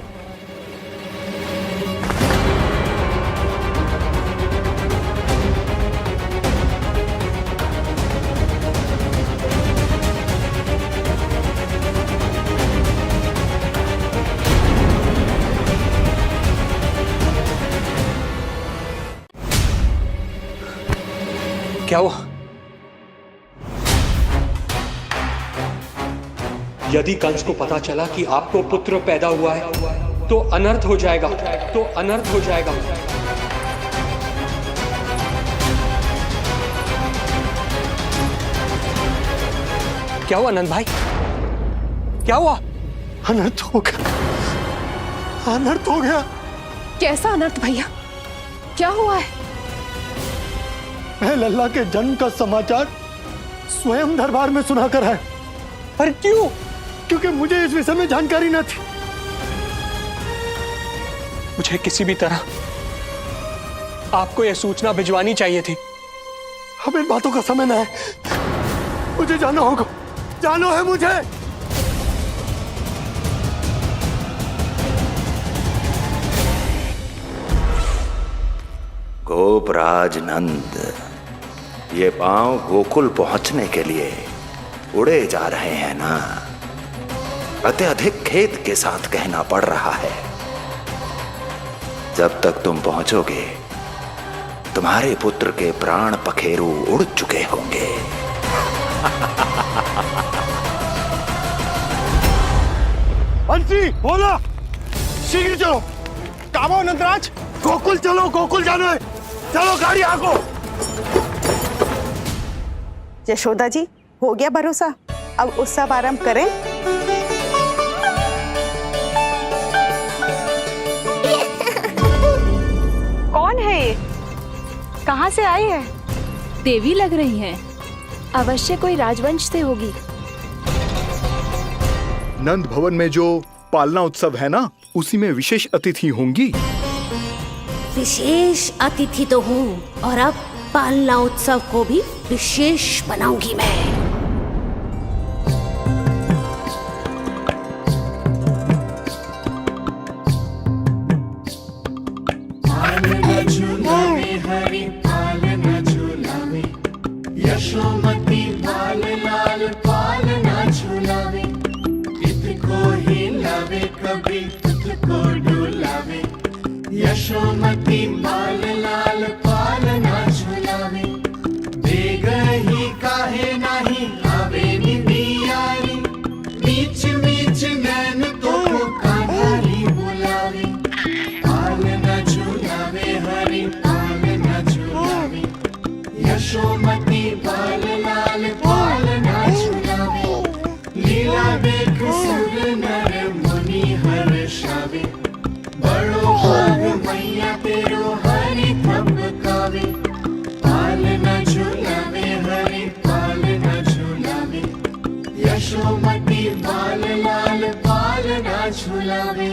क्या हुआ? यदि कंस को पता चला कि आपको पुत्र पैदा हुआ है तो अनर्थ हो जाएगा। क्या हुआ नंद भाई? क्या हुआ? अनर्थ हो गया। कैसा अनर्थ भैया? क्या हुआ है? मैं लल्ला के जन्म का समाचार स्वयं दरबार में सुनाकर आया। पर क्यों? क्योंकि मुझे इस विषय में जानकारी न थी। मुझे किसी भी तरह आपको यह सूचना भिजवानी चाहिए थी। अब इन बातों का समय न है, मुझे जाना होगा। जानो है मुझे। गोपराज नंद, ये पांव गोकुल पहुंचने के लिए उड़े जा रहे हैं ना, अत्यधिक खेद के साथ कहना पड़ रहा है। जब तक तुम पहुंचोगे तुम्हारे पुत्र के प्राण पखेरु उड़ चुके होंगे। बंसी बोला, शीघ्र चलो। काबो नंदराज, गोकुल चलो, गोकुल जाना है। चलो गाड़ी आगो। यशोदा जी, हो गया भरोसा, अब उत्सव आरंभ करें। कौन है ये? कहाँ से आई है? देवी लग रही हैं। अवश्य कोई राजवंश से होगी। नंद भवन में जो पालना उत्सव है ना, उसी में विशेष अतिथि होंगी। विशेष अतिथि तो हूँ, और अब पालना उत्सव को भी विशेष बनाऊंगी मैं। यशोमती लाल लाल पालना झूलावे, इसको हिलावे कभी तुझको डुलावे। यशोमती लाल लाल पालना झूलावे, देग ही काहे नाही आवे निदियारी। मीच मीच नैन तो कान्हारी बुलावे, पालना झूलावे हरि पालना झूलावे। यशोमती बाल लाल पालना झूलावे, लीला देख सुर नर मुनि हर्षावे। बड़ो भाग मैया तेरो हरि थपकावे, पालना झूलावे हरि पालना झूलावे। यशोमती बाल लाल पालना झूलावे।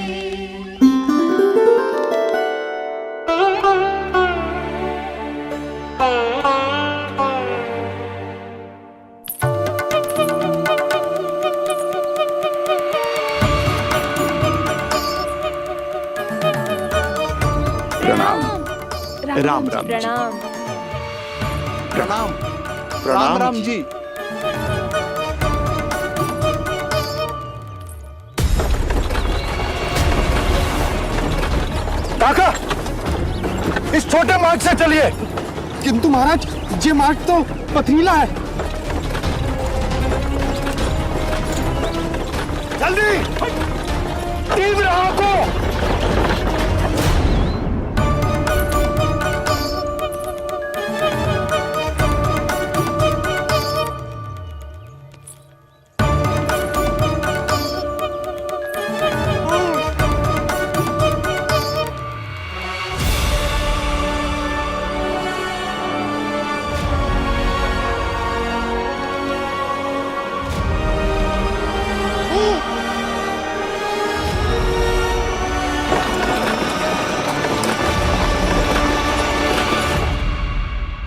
राम राम प्रणाम। प्रणाम राम राम जी। काका, इस छोटे मार्ग से चलिए। किंतु महाराज, ये मार्ग तो पथरीला है। जल्दी तीव्र आंखों।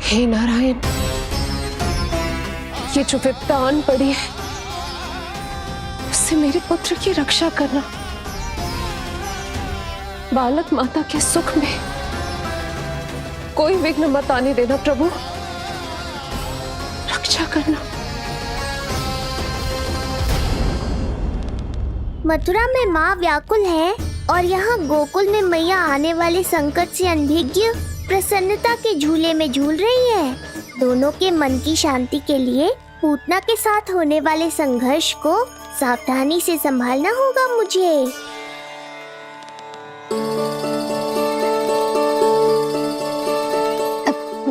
हे नारायण, ये जो विपदा आन पड़ी है, उससे मेरे पुत्र की रक्षा करना। बालक माता के सुख में कोई विघ्न मत आने देना प्रभु, रक्षा करना। मथुरा में माँ व्याकुल है और यहाँ गोकुल में मैया आने वाले संकट से अनभिज्ञ प्रसन्नता के झूले में झूल रही है। दोनों के मन की शांति के लिए पूतना के साथ होने वाले संघर्ष को सावधानी से संभालना होगा मुझे।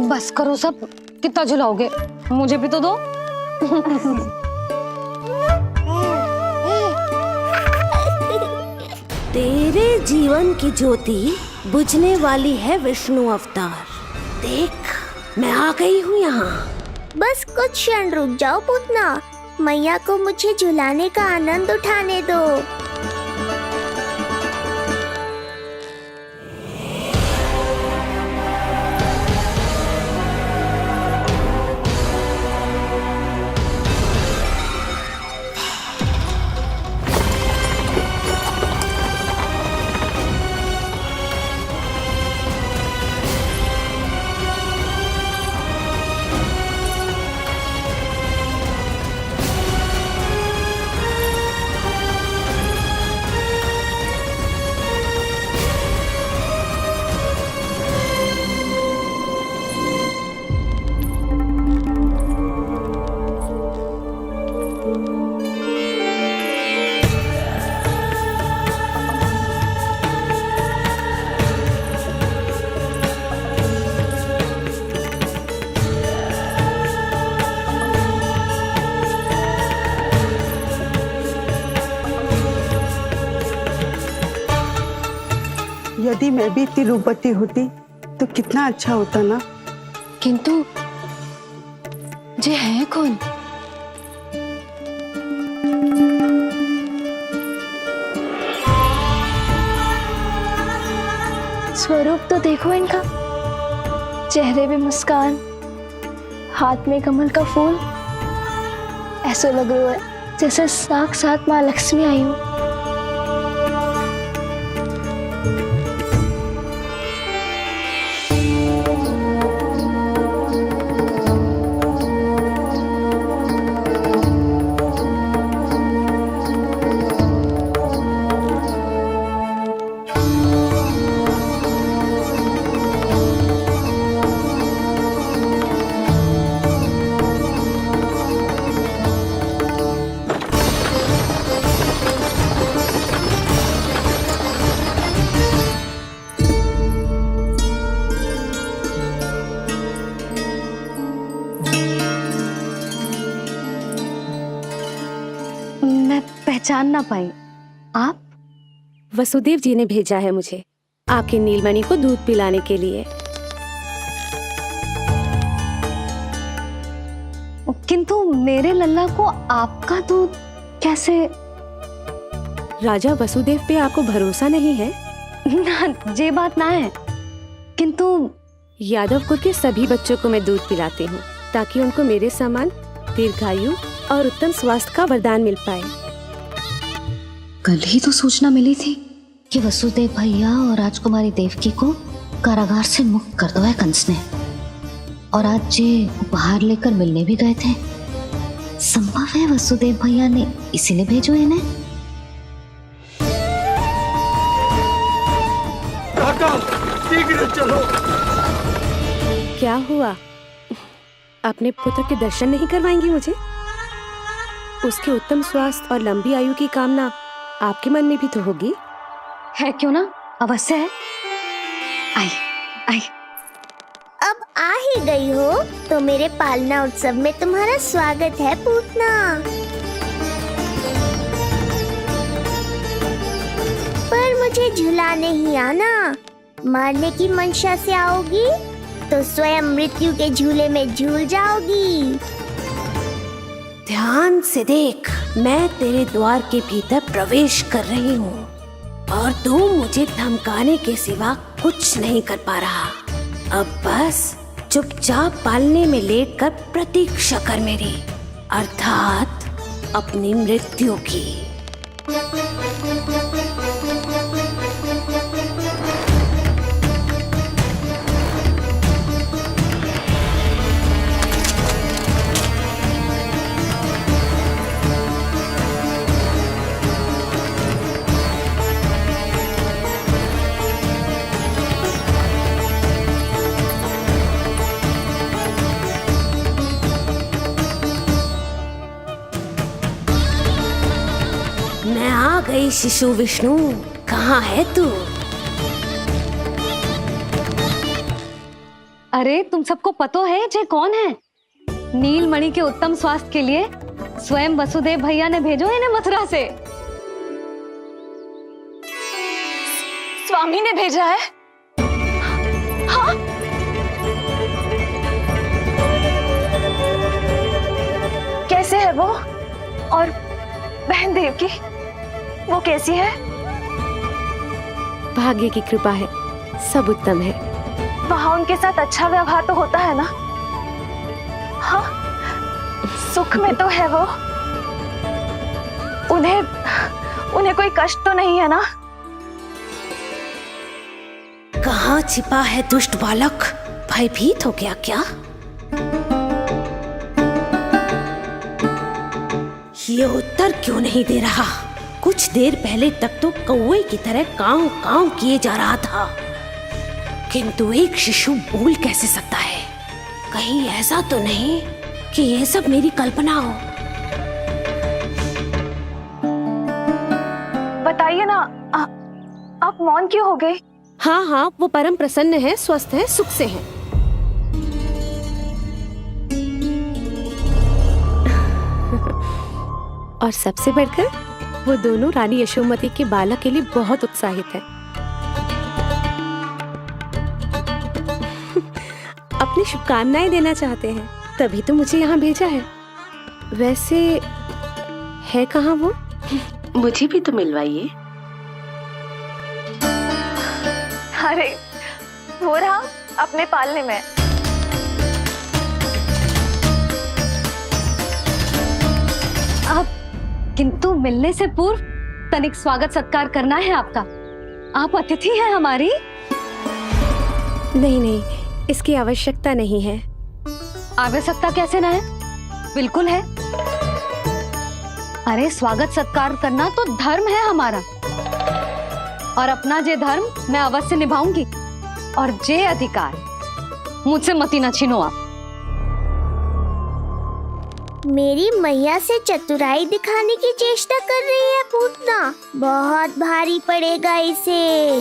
बस करो सब, कितना झुलाओगे, मुझे भी तो दो। तेरे जीवन की ज्योति बुझने वाली है विष्णु अवतार। देख, मैं आ गई हूँ यहाँ। बस कुछ क्षण रुक जाओ पूतना, मैया को मुझे झुलाने का आनंद उठाने दो। यदि मैं भी इतनी रूपवती होती तो कितना अच्छा होता ना। किंतु जे है कौन? स्वरूप तो देखो इनका, चेहरे में मुस्कान, हाथ में कमल का फूल। ऐसा लग रहा है जैसे साक्षात माँ लक्ष्मी आई हो। पहचान ना पाई। आप? वसुदेव जी ने भेजा है मुझे आपके नीलमणि को दूध पिलाने के लिए। किंतु मेरे लल्ला को आपका दूध कैसे? राजा वसुदेव पे आपको भरोसा नहीं है? ना, ये बात ना है। किंतु यादव कुल के सभी बच्चों को मैं दूध पिलाती हूँ ताकि उनको मेरे समान दीर्घायु और उत्तम स्वास्थ्य का वरदान मिल पाए। कल ही तो सूचना मिली थी कि वसुदेव भैया और राजकुमारी देवकी को कारागार से मुक्त कर दो है कंस ने, और आज ये उपहार लेकर मिलने भी गए थे। संभव है वसुदेव भैया ने इसीलिए भेजो इन्हें। काका, धीरे चलो। क्या हुआ? अपने पुत्र के दर्शन नहीं करवाएंगी मुझे? उसके उत्तम स्वास्थ्य और लंबी आयु की कामना आपके मन में भी तो होगी। है क्यों ना, अवश्य है। आई आई। अब आ ही गई हो तो मेरे पालना उत्सव में तुम्हारा स्वागत है पूतना। पर मुझे झूला नहीं आना। मारने की मंशा से आओगी तो स्वयं मृत्यु के झूले में झूल जाओगी। ध्यान से देख, मैं तेरे द्वार के भीतर प्रवेश कर रही हूँ और तू मुझे धमकाने के सिवा कुछ नहीं कर पा रहा। अब बस चुपचाप पालने में लेटकर प्रतीक्षा कर मेरी, अर्थात अपनी मृत्यु की। मैं आ गई शिशु विष्णु, कहाँ है तू? अरे तुम सबको पतो है जे कौन है? नीलमणि के उत्तम स्वास्थ्य के लिए स्वयं वसुदेव भैया ने भेजो इन्हें मथुरा से। स्वामी ने भेजा है? हाँ? कैसे है वो? और बहन देवकी, वो कैसी है? भाग्य की कृपा है, सब उत्तम है। वहाँ उनके साथ अच्छा व्यवहार तो होता है ना? हाँ, सुख में तो है वो। उन्हें कोई कष्ट तो नहीं है ना? कहाँ छिपा है दुष्ट बालक? भयभीत हो गया क्या? ये उत्तर क्यों नहीं दे रहा? कुछ देर पहले तक तो कौवे की तरह कांव कांव किए जा रहा था, किंतु एक शिशु बोल कैसे सकता है? कहीं ऐसा तो नहीं कि ये सब मेरी कल्पना हो? बताइए ना, आप मौन क्यों हो गए? हाँ हाँ, वो परम प्रसन्न है, स्वस्थ है, सुख से है। और सबसे बढ़कर वो दोनों रानी यशोमती के बालक के लिए बहुत उत्साहित है। अपनी शुभकामनाएं देना चाहते हैं, तभी तो मुझे यहाँ भेजा है। वैसे है कहाँ वो? मुझे भी तो मिलवाइए। अरे वो रहा अपने पालने में। आप किंतु मिलने से पूर्व तनिक स्वागत सत्कार करना है आपका। आप अतिथि हैं हमारी। नहीं नहीं, इसकी आवश्यकता नहीं है। आवश्यकता कैसे ना है? बिल्कुल है। अरे स्वागत सत्कार करना तो धर्म है हमारा, और अपना जे धर्म मैं अवश्य निभाऊंगी, और जे अधिकार मुझसे मती न छीनो आप। मेरी मैया से चतुराई दिखाने की चेष्टा कर रही है पूतना। बहुत भारी पड़ेगा इसे।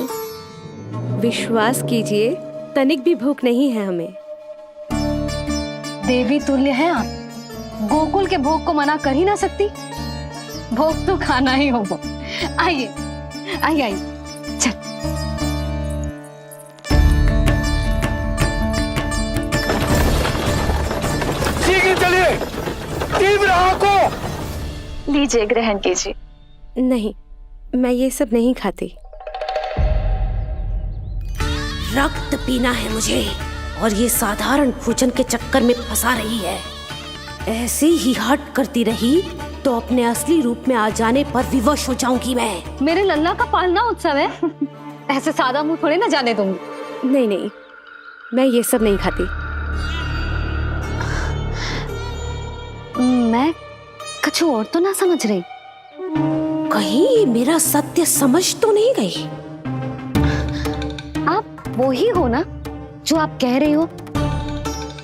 विश्वास कीजिए, तनिक भी भूख नहीं है हमें। देवी तुल्य हैं आप, गोकुल के भोग को मना कर ही ना सकती। भोग तो खाना ही होगा। आइए आइए आइए, चल। शीघ्र चलिए, तीव्र आंखों। लीजिए, ग्रहण कीजिए। नहीं, मैं ये सब नहीं खाती। रक्त पीना है मुझे, और ये साधारण भोजन के चक्कर में फंसा रही है। ऐसे ही हट करती रही तो अपने असली रूप में आ जाने पर विवश हो जाऊंगी मैं। मेरे लल्ला का पालना उत्सव है, ऐसे सादा मुंह थोड़े ना जाने दूंगी। नहीं नहीं, मैं ये सब नहीं खाती। मैं कुछ और तो ना समझ रही। कहीं मेरा सत्य समझ तो नहीं गई? आप वो ही हो ना जो आप कह रही हो?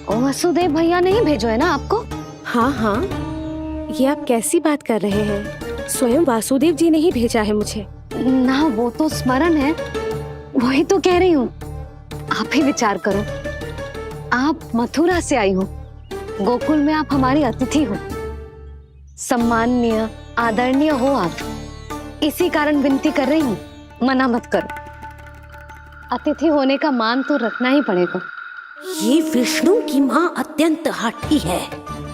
ओ वसुदेव भैया ने ही भेजो है ना आपको? हाँ हाँ, ये आप कैसी बात कर रहे हैं? स्वयं वासुदेव जी ने ही भेजा है मुझे। ना वो तो स्मरण है, वही तो कह रही हूँ। आप ही विचार करो, आप मथुरा से आई हो, गोकुल में आप हमारी अतिथि हो, सम्माननीय आदरणीय हो आप। इसी कारण विनती कर रही हूँ, मना मत करो। अतिथि होने का मान तो रखना ही पड़ेगा। ये विष्णु की माँ अत्यंत हठी है।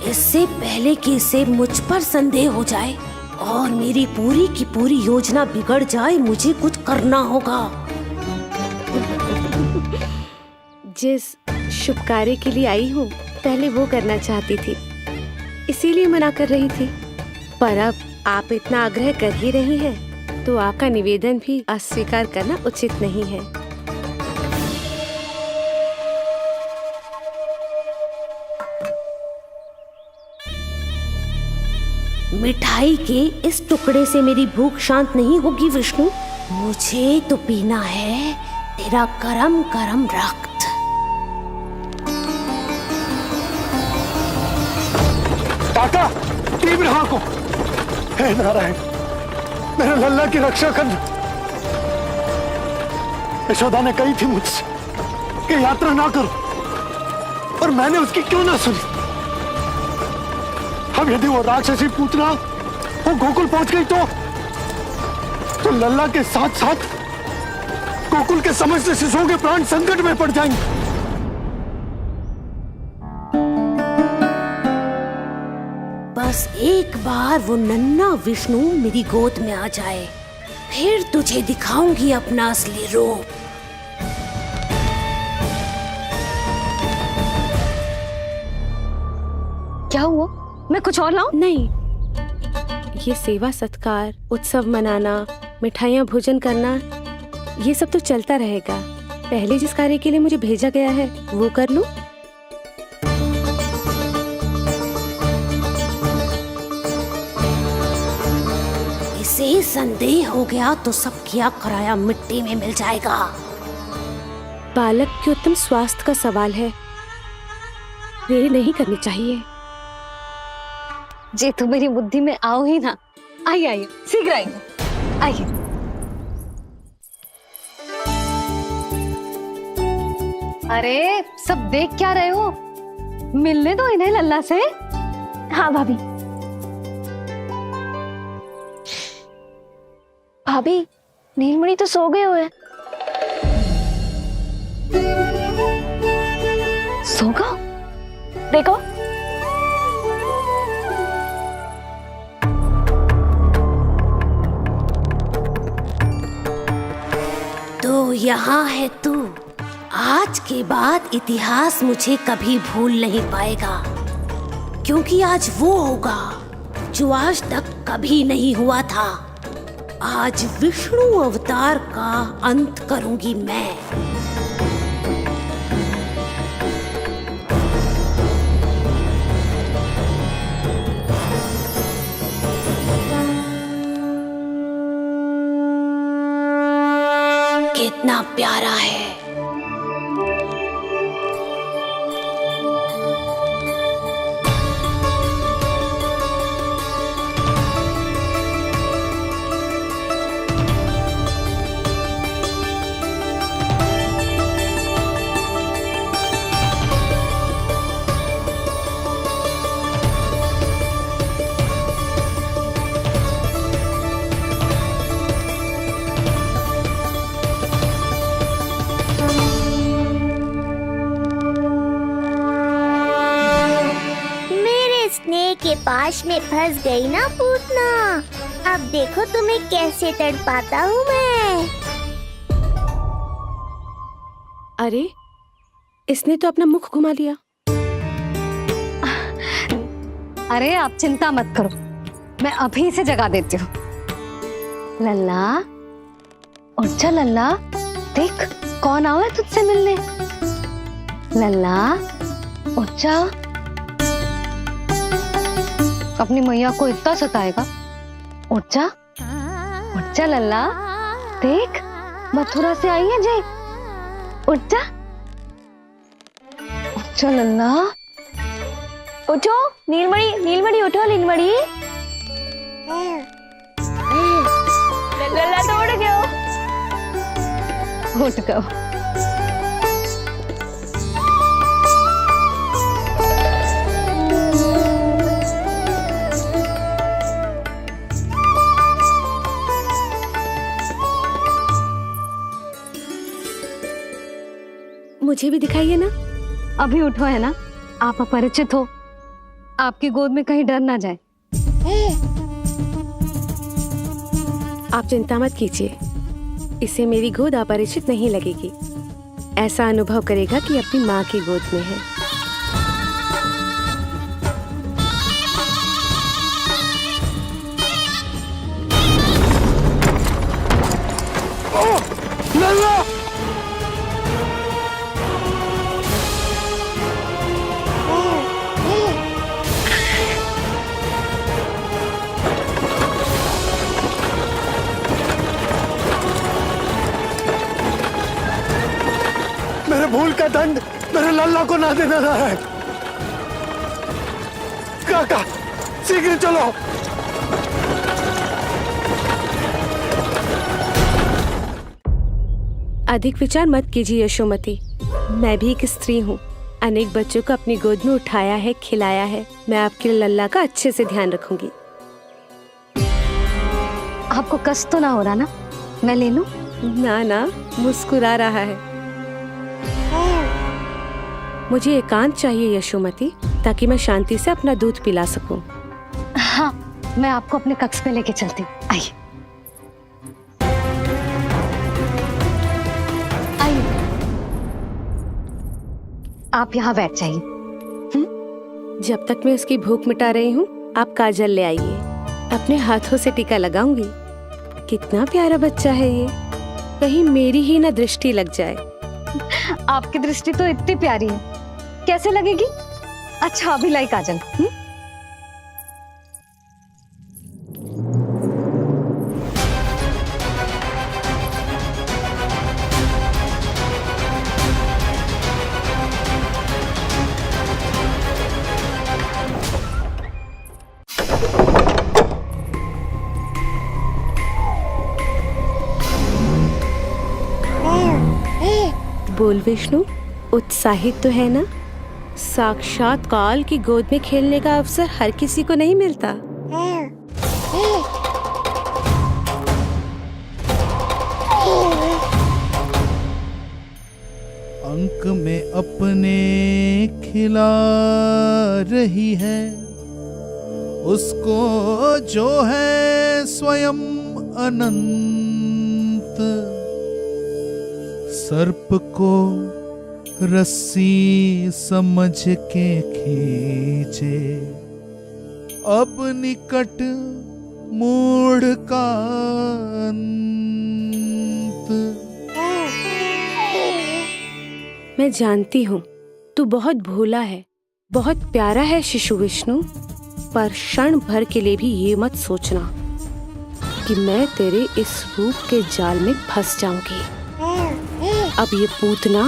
इससे पहले कि इसे मुझ पर संदेह हो जाए और मेरी पूरी की पूरी योजना बिगड़ जाए, मुझे कुछ करना होगा। जिस शुभ कार्य के लिए आई हूँ, पहले वो करना चाहती थी, इसीलिए मना कर रही थी। पर अब आप इतना आग्रह कर ही रही हैं, तो आपका निवेदन भी अस्वीकार करना उचित नहीं है। मिठाई के इस टुकड़े से मेरी भूख शांत नहीं होगी विष्णु। मुझे तो पीना है तेरा गरम गरम रक्त। काका, तीव्र हाँ को। हे नारायण, मेरे लल्ला की रक्षा करना। यशोदा ने कही थी मुझसे कि यात्रा ना करो, और मैंने उसकी क्यों ना सुनी। अब यदि वो राक्षसी पूतना वो गोकुल पहुंच गई तो लल्ला के साथ साथ गोकुल के समस्त शिशुओं के प्राण संकट में पड़ जाएंगे। बस एक बार वो नन्हा विष्णु मेरी गोद में आ जाए, फिर तुझे दिखाऊंगी अपना असली रूप। क्या हुआ? मैं कुछ और लाऊं? नहीं, ये सेवा सत्कार, उत्सव मनाना, मिठाइयाँ भोजन करना, ये सब तो चलता रहेगा। पहले जिस कार्य के लिए मुझे भेजा गया है वो कर लूं। इसे संदेह हो गया तो सब किया कराया मिट्टी में मिल जाएगा। बालक के उत्तम स्वास्थ्य का सवाल है, देरी नहीं करनी चाहिए। जी तो मेरी बुद्धि में आओ ही ना। आइए आइए, शीघ्र आइए, आइए। अरे सब देख क्या रहे हो? मिलने दो इन्हें लल्ला से। हाँ भाभी। भाभी, नीलमणि तो सो गए हुए। सो गो? देखो। तो यहाँ है तू। आज के बाद इतिहास मुझे कभी भूल नहीं पाएगा, क्योंकि आज वो होगा जो आज तक कभी नहीं हुआ था। आज विष्णु अवतार का अंत करूंगी मैं। कितना प्यारा है। के पास में फंस गई ना पूतना। अब देखो तुम्हें कैसे तड़पाता हूँ मैं। अरे, इसने तो अपना मुख घुमा लिया। अरे आप चिंता मत करो, मैं अभी इसे जगा देती हूँ। लल्ला, उठ जा लल्ला, देख कौन आवा है तुझसे मिलने। लल्ला, उठ जा। अपनी मैया को इतना सताएगा? उठ जा लल्ला, देख मथुरा से आई है जी। उठ जा, उठो लल्ला, उठो नीलमणि, नीलमणि उठो नीलमणि। लल्ला तो उठ गयो, उठ गयो। मुझे भी दिखाइए ना। अभी उठो है ना, आप अपरिचित हो, आपकी गोद में कहीं डर ना जाए। आप चिंता मत कीजिए, इसे मेरी गोद अपरिचित नहीं लगेगी। ऐसा अनुभव करेगा कि अपनी माँ की गोद में है। मेरे भूल का दंड मेरे लल्ला को ना देना है। काका शीघ्र चलो। अधिक विचार मत कीजिए यशोमती, मैं भी एक स्त्री हूँ। अनेक बच्चों को अपनी गोद में उठाया है, खिलाया है। मैं आपके लल्ला का अच्छे से ध्यान रखूंगी। आपको कष्ट तो ना हो रहा ना? मैं ले लूं? ना ना, मुस्कुरा रहा है। मुझे एकांत चाहिए यशोमती, ताकि मैं शांति से अपना दूध पिला सकूं। हाँ, मैं आपको अपने कक्ष में लेके चलती हूँ। आइए आइए, आप यहाँ बैठ जाइए। जब तक मैं उसकी भूख मिटा रही हूँ, आप काजल ले आइए। अपने हाथों से टीका लगाऊंगी। कितना प्यारा बच्चा है ये, कहीं मेरी ही ना दृष्टि लग जाए। आपकी दृष्टि तो इतनी प्यारी है, कैसे लगेगी? अच्छा अभी लाई काजल। बोल विष्णु, उत्साहित तो है ना? साक्षात काल की गोद में खेलने का अवसर हर किसी को नहीं मिलता। अंक में अपने खिला रही है, उसको जो है स्वयं अनंत। सर्प को रस्सी समझ के खींचे, अब निकट मूढ़ का अंत। मैं जानती हूँ तू बहुत भोला है, बहुत प्यारा है शिशु विष्णु, पर क्षण भर के लिए भी ये मत सोचना कि मैं तेरे इस रूप के जाल में फंस जाऊंगी। अब ये पूतना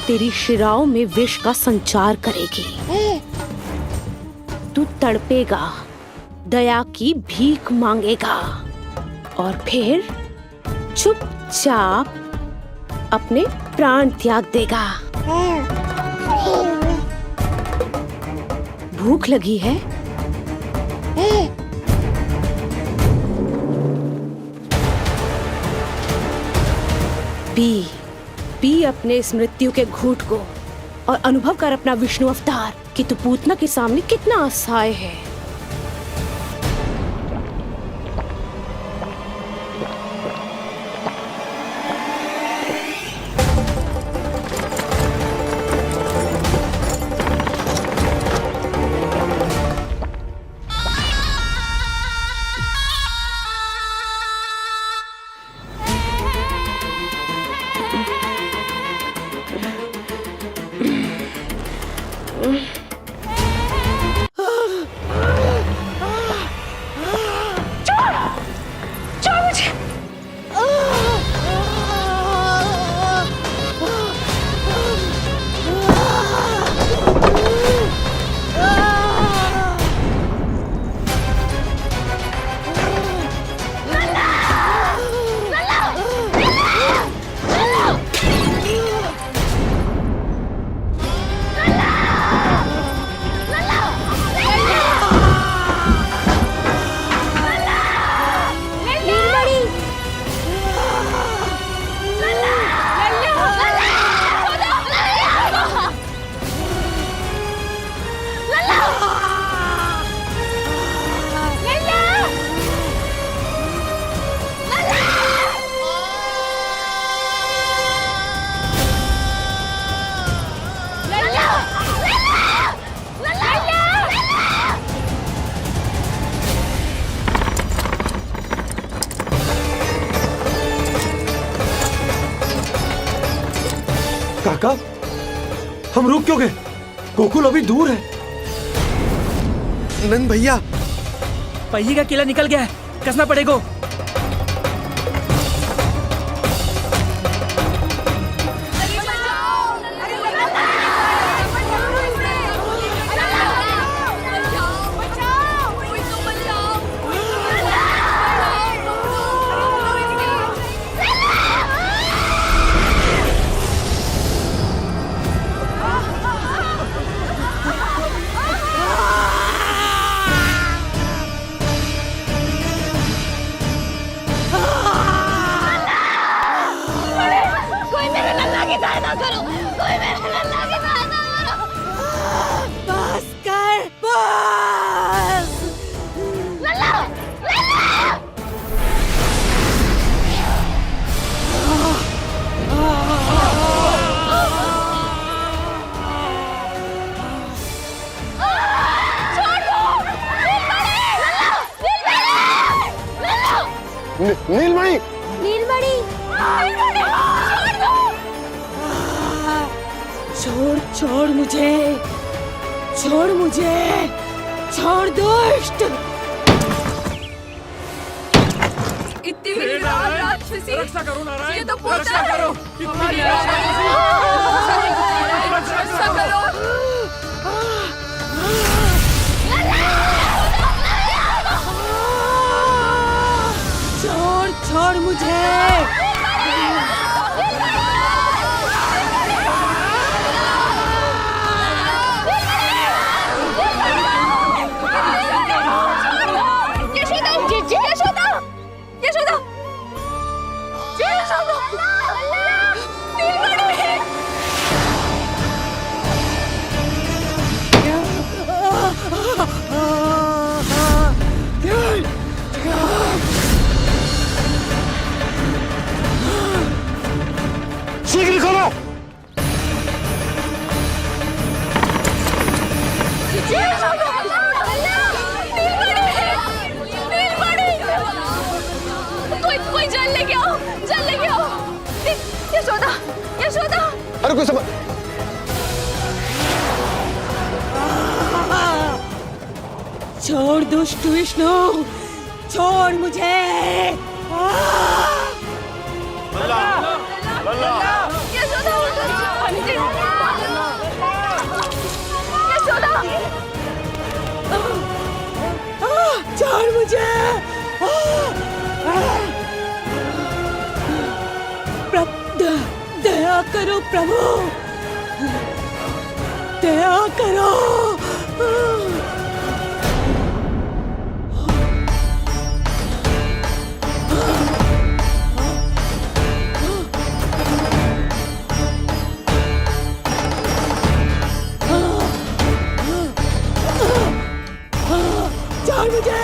तेरी शिराओं में विष का संचार करेगी। तू तड़पेगा, दया की भीख मांगेगा और फिर चुपचाप अपने प्राण त्याग देगा। भूख लगी है? पी अपने इस मृत्यु के घूंट को और अनुभव कर अपना विष्णु अवतार कि तू पूतना के सामने कितना असहाय है। काका, हम रुक क्यों गए? गोकुल अभी दूर है। नंद भैया, पहिए का किला निकल गया है, कसना पड़ेगा। नीलमणि, नीलमणि, छोड़ छोड़ मुझे, छोड़ मुझे, छोड़ दुष्ट। इतनी राक्षसी, रक्षा करो नारायण, ये तो रक्षा करो, रक्षा करो। छोड़ छोड़ मुझे। शीघ्र करो। कोई जल लेके आओ, जल लेके आओ। यशोदा, यशोदा। अरे कोई समझ, छोड़ दुष्ट विष्णु, छोड़ मुझे। यशोदा, यशोदा, छोड़ मुझे। दया करो प्रभु, दया करो। छोड़ मुझे।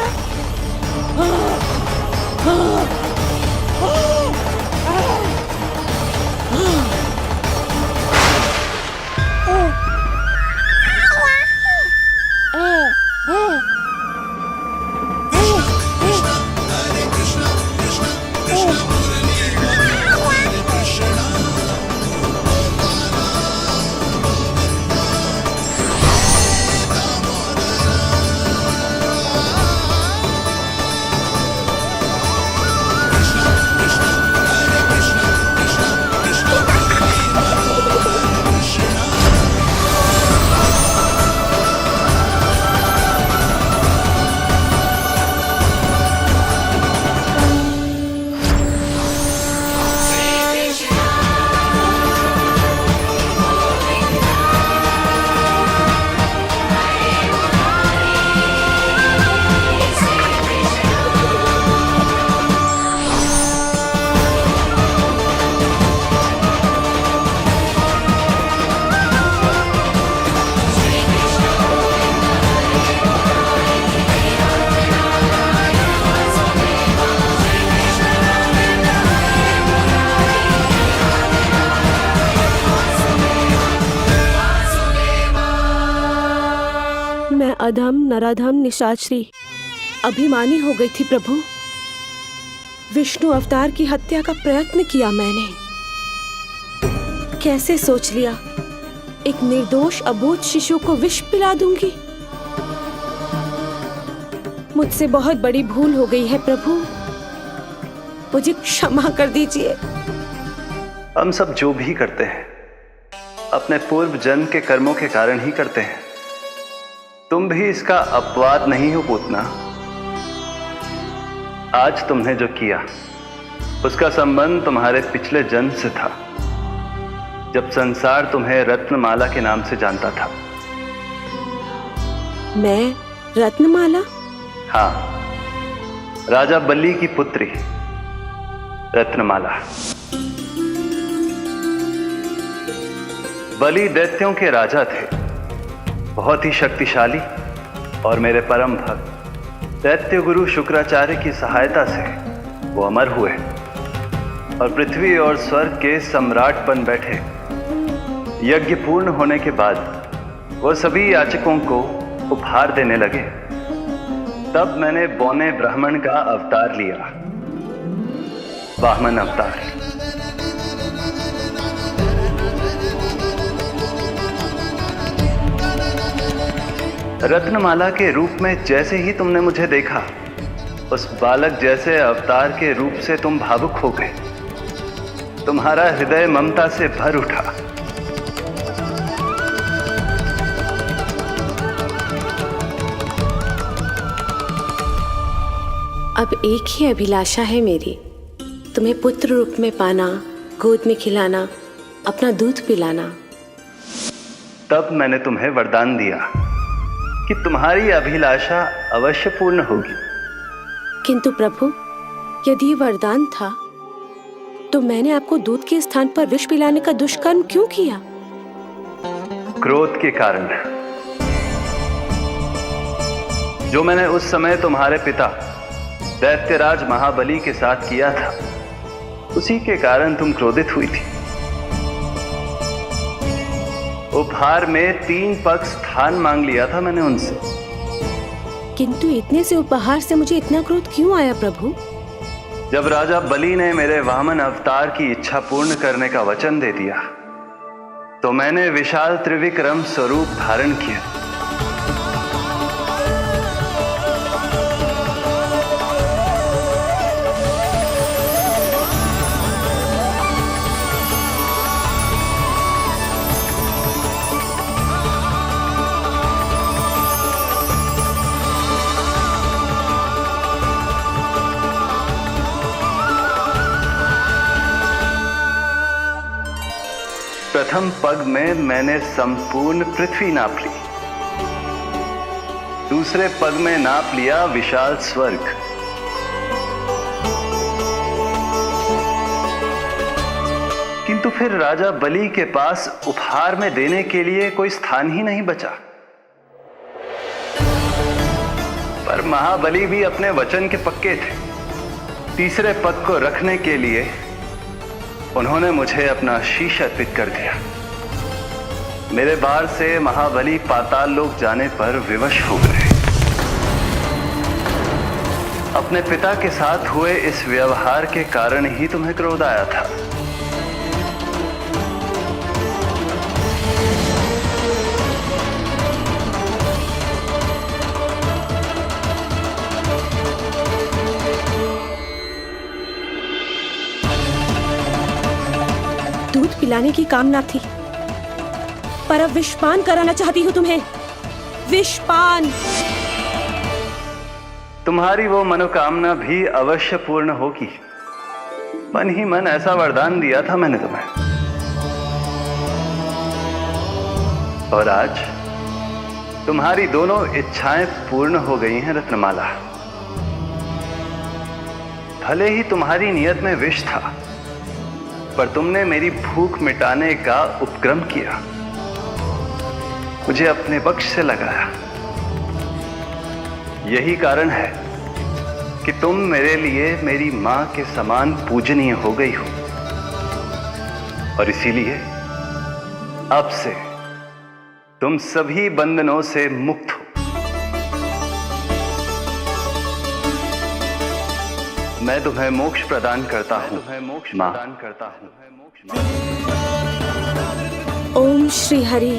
अधम नराधम निशाचरी अभिमानी हो गई थी प्रभु। विष्णु अवतार की हत्या का प्रयत्न किया मैंने, कैसे सोच लिया एक निर्दोष अबोध शिशु को विष पिला दूंगी? मुझसे बहुत बड़ी भूल हो गई है प्रभु, मुझे क्षमा कर दीजिए। हम सब जो भी करते हैं अपने पूर्व जन्म के कर्मों के कारण ही करते हैं। तुम भी इसका अपवाद नहीं हो पूतना। आज तुमने जो किया उसका संबंध तुम्हारे पिछले जन्म से था, जब संसार तुम्हें रत्नमाला के नाम से जानता था। मैं रत्नमाला? हाँ, राजा बलि की पुत्री रत्नमाला। बलि दैत्यों के राजा थे, बहुत ही शक्तिशाली, और मेरे परम भक्त दैत्य गुरु शुक्राचार्य की सहायता से वो अमर हुए और पृथ्वी और स्वर्ग के सम्राट बन बैठे। यज्ञ पूर्ण होने के बाद वो सभी याचकों को उपहार देने लगे। तब मैंने बौने ब्राह्मण का अवतार लिया, वामन अवतार। रत्नमाला के रूप में जैसे ही तुमने मुझे देखा, उस बालक जैसे अवतार के रूप से तुम भावुक हो गए। तुम्हारा हृदय ममता से भर उठा। अब एक ही अभिलाषा है मेरी, तुम्हें पुत्र रूप में पाना, गोद में खिलाना, अपना दूध पिलाना। तब मैंने तुम्हें वरदान दिया कि तुम्हारी अभिलाषा अवश्य पूर्ण होगी। किंतु प्रभु, यदि ये वरदान था तो मैंने आपको दूध के स्थान पर विष पिलाने का दुष्कर्म क्यों किया? क्रोध के कारण, जो मैंने उस समय तुम्हारे पिता दैत्यराज महाबली के साथ किया था, उसी के कारण तुम क्रोधित हुई थी। उपहार में 3 पग स्थान मांग लिया था मैंने उनसे। किंतु इतने से उपहार से मुझे इतना क्रोध क्यों आया प्रभु? जब राजा बलि ने मेरे वामन अवतार की इच्छा पूर्ण करने का वचन दे दिया, तो मैंने विशाल त्रिविक्रम स्वरूप धारण किया। प्रथम पग में मैंने संपूर्ण पृथ्वी नाप ली, दूसरे पग में नाप लिया विशाल स्वर्ग, किंतु फिर राजा बलि के पास उपहार में देने के लिए कोई स्थान ही नहीं बचा। पर महाबली भी अपने वचन के पक्के थे। तीसरे पग को रखने के लिए उन्होंने मुझे अपना शीश अर्पित कर दिया। मेरे बार से महाबली पाताल लोक जाने पर विवश हो गए। अपने पिता के साथ हुए इस व्यवहार के कारण ही तुम्हें क्रोध आया था। दूध पिलाने की कामना थी, पर अब विषपान कराना चाहती हूँ तुम्हें। विषपान। तुम्हारी वो मनोकामना भी अवश्य पूर्ण होगी। मन ही मन ऐसा वरदान दिया था मैंने तुम्हें। और आज तुम्हारी दोनों इच्छाएं पूर्ण हो गई हैं रत्नमाला। भले ही तुम्हारी नियत में विष था, पर तुमने मेरी भूख मिटाने का उपक्रम किया, मुझे अपने पक्ष से लगाया। यही कारण है कि तुम मेरे लिए मेरी मां के समान पूजनीय हो गई हो, और इसीलिए अब से तुम सभी बंधनों से मुक्त हो। मैं तुम्हें मोक्ष प्रदान करता हूं, मां। श्री हरि।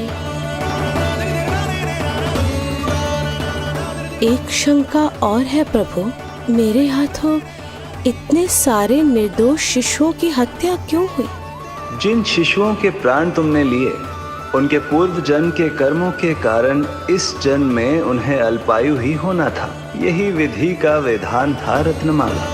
एक शंका और है प्रभु, मेरे हाथों इतने सारे निर्दोष शिशुओं की हत्या क्यों हुई? जिन शिशुओं के प्राण तुमने लिए, उनके पूर्व जन्म के कर्मों के कारण इस जन्म में उन्हें अल्पायु ही होना था। यही विधि का विधान था रत्नमाला।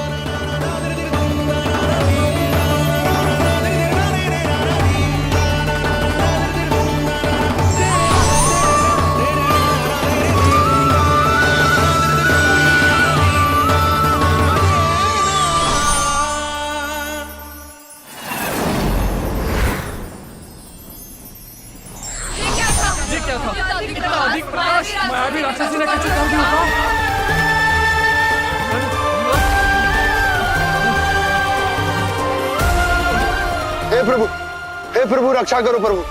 हे प्रभु रक्षा करो प्रभु।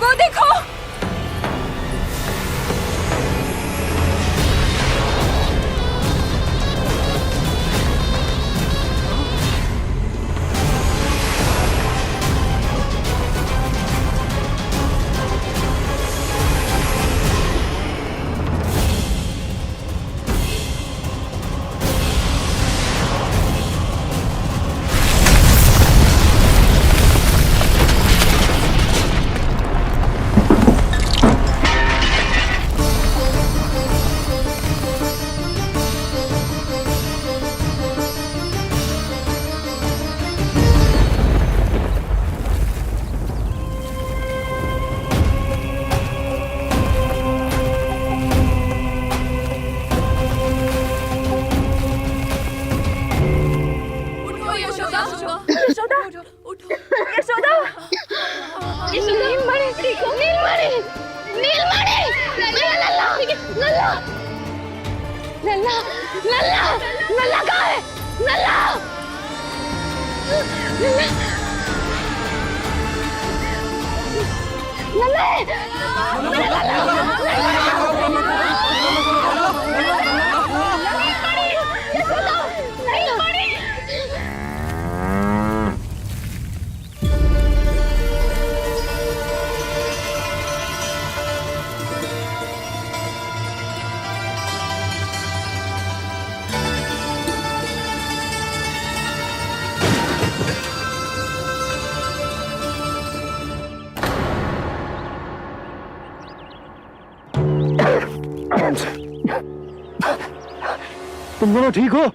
वो देखो, तुम दोनों ठीक हो?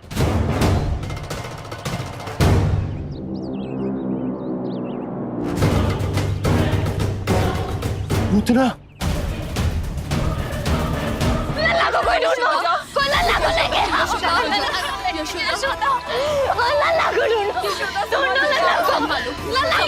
पूतना लल्ला को कोई ढूंढो, कोई लल्ला को लेके आओ। लल्ला को ढूंढो, ढूंढो लल्ला को। लल्ला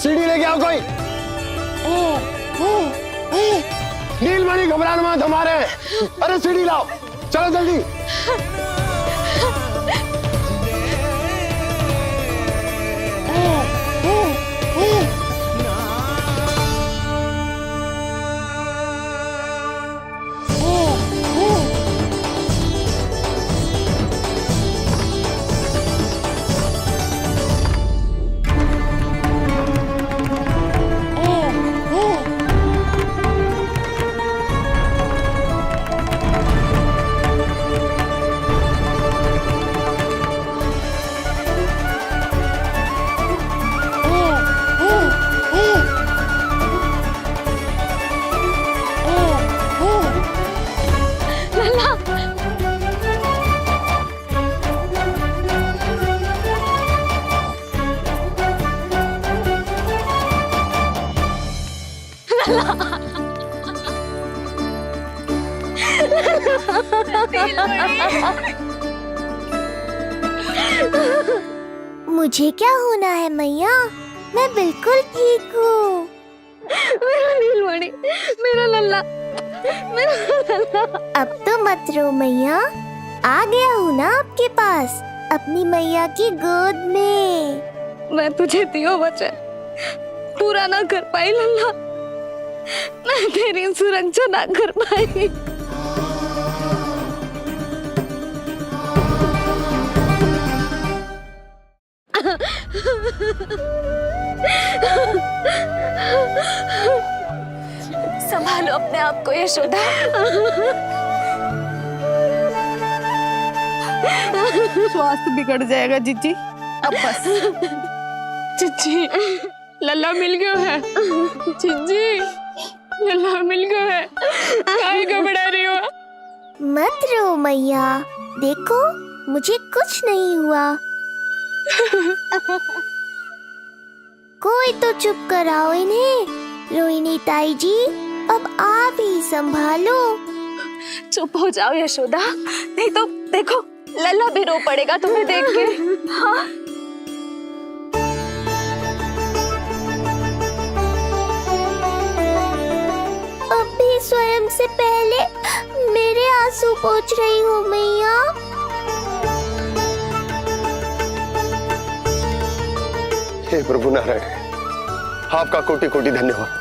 सीढ़ी लेके आओ कोई। नीलमणि घबराना मत हमारे। अरे सीढ़ी लाओ, चलो जल्दी। मुझे क्या होना है मैया, मैं बिल्कुल ठीक हूँ। मेरा नीलमणि, मेरा लल्ला, मेरा लल्ला। अब तो मत रो मैया, आ गया हूँ ना आपके पास, अपनी मैया की गोद में। मैं तुझे दियो वचन पूरा ना कर पाई लल्ला, मैं तेरी सुरक्षा ना कर पाई। संभालो अपने आप को यशोदा। स्वास्थ्य बिगड़ जाएगा जीजी, अब बस। चिच्ची, लल्ला मिल गयो है। चिच्ची, लल्ला मिल गयो है। काहे घबरा रही हो? मत रो मैया, देखो मुझे कुछ नहीं हुआ। कोई तो चुप कराओ इन्हें। रोहिणी ताई जी, अब आप ही संभालो। चुप हो जाओ यशोदा, नहीं तो देखो लल्ला भी रो पड़ेगा तुम्हें देख के। हाँ? अब भी स्वयं से पहले मेरे आंसू पोंछ रही हो मैया। हे प्रभु नारायण, आपका कोटि कोटि धन्यवाद।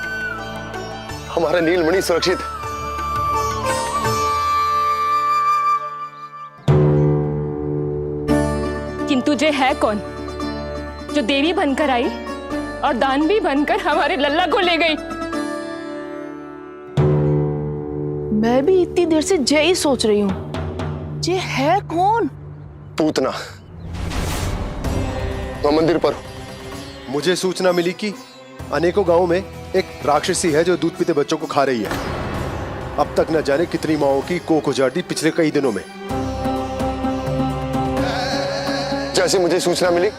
हमारा नीलमणि सुरक्षित। किंतु जे है कौन जो देवी बनकर आई और दानवी बनकर हमारे लल्ला को ले गई? मैं भी इतनी देर से जय ही सोच रही हूँ, जे है कौन? पूतना। मैं मंदिर पर। मुझे सूचना मिली कि अनेकों गांवों में एक राक्षसी है जो दूध पीते बच्चों को खा रही है। अब तक न जाने कितनी माओं की कोख उजाड़ दी पिछले कई दिनों में। जैसे मुझे सूचना मिली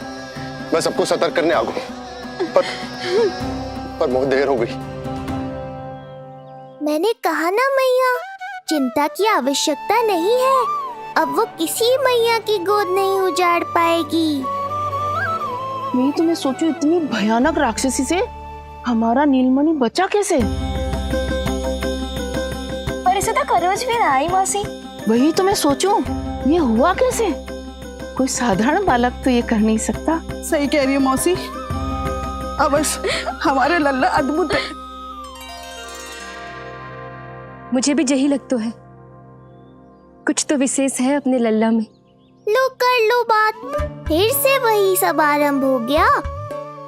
मैं सबको सतर्क करने आ गया, पर बहुत देर हो गई। मैंने कहा ना मैया, चिंता की आवश्यकता नहीं है। अब वो किसी मैया की गोद नहीं उजाड़ पाएगी। मैं तो मैं सोचू इतनी भयानक राक्षसी से हमारा नीलमणि बचा कैसे? पर इसे तो खरोच भी ना आई मौसी। वही तो मैं सोचूं, ये हुआ कैसे? कोई साधारण बालक तो ये कर नहीं सकता। सही कह रही है मौसी, अवश्य हमारे लल्ला अद्भुत है। मुझे भी यही लगता है, कुछ तो विशेष है अपने लल्ला में। लो कर लो बात, फिर से वही सब आरंभ हो गया।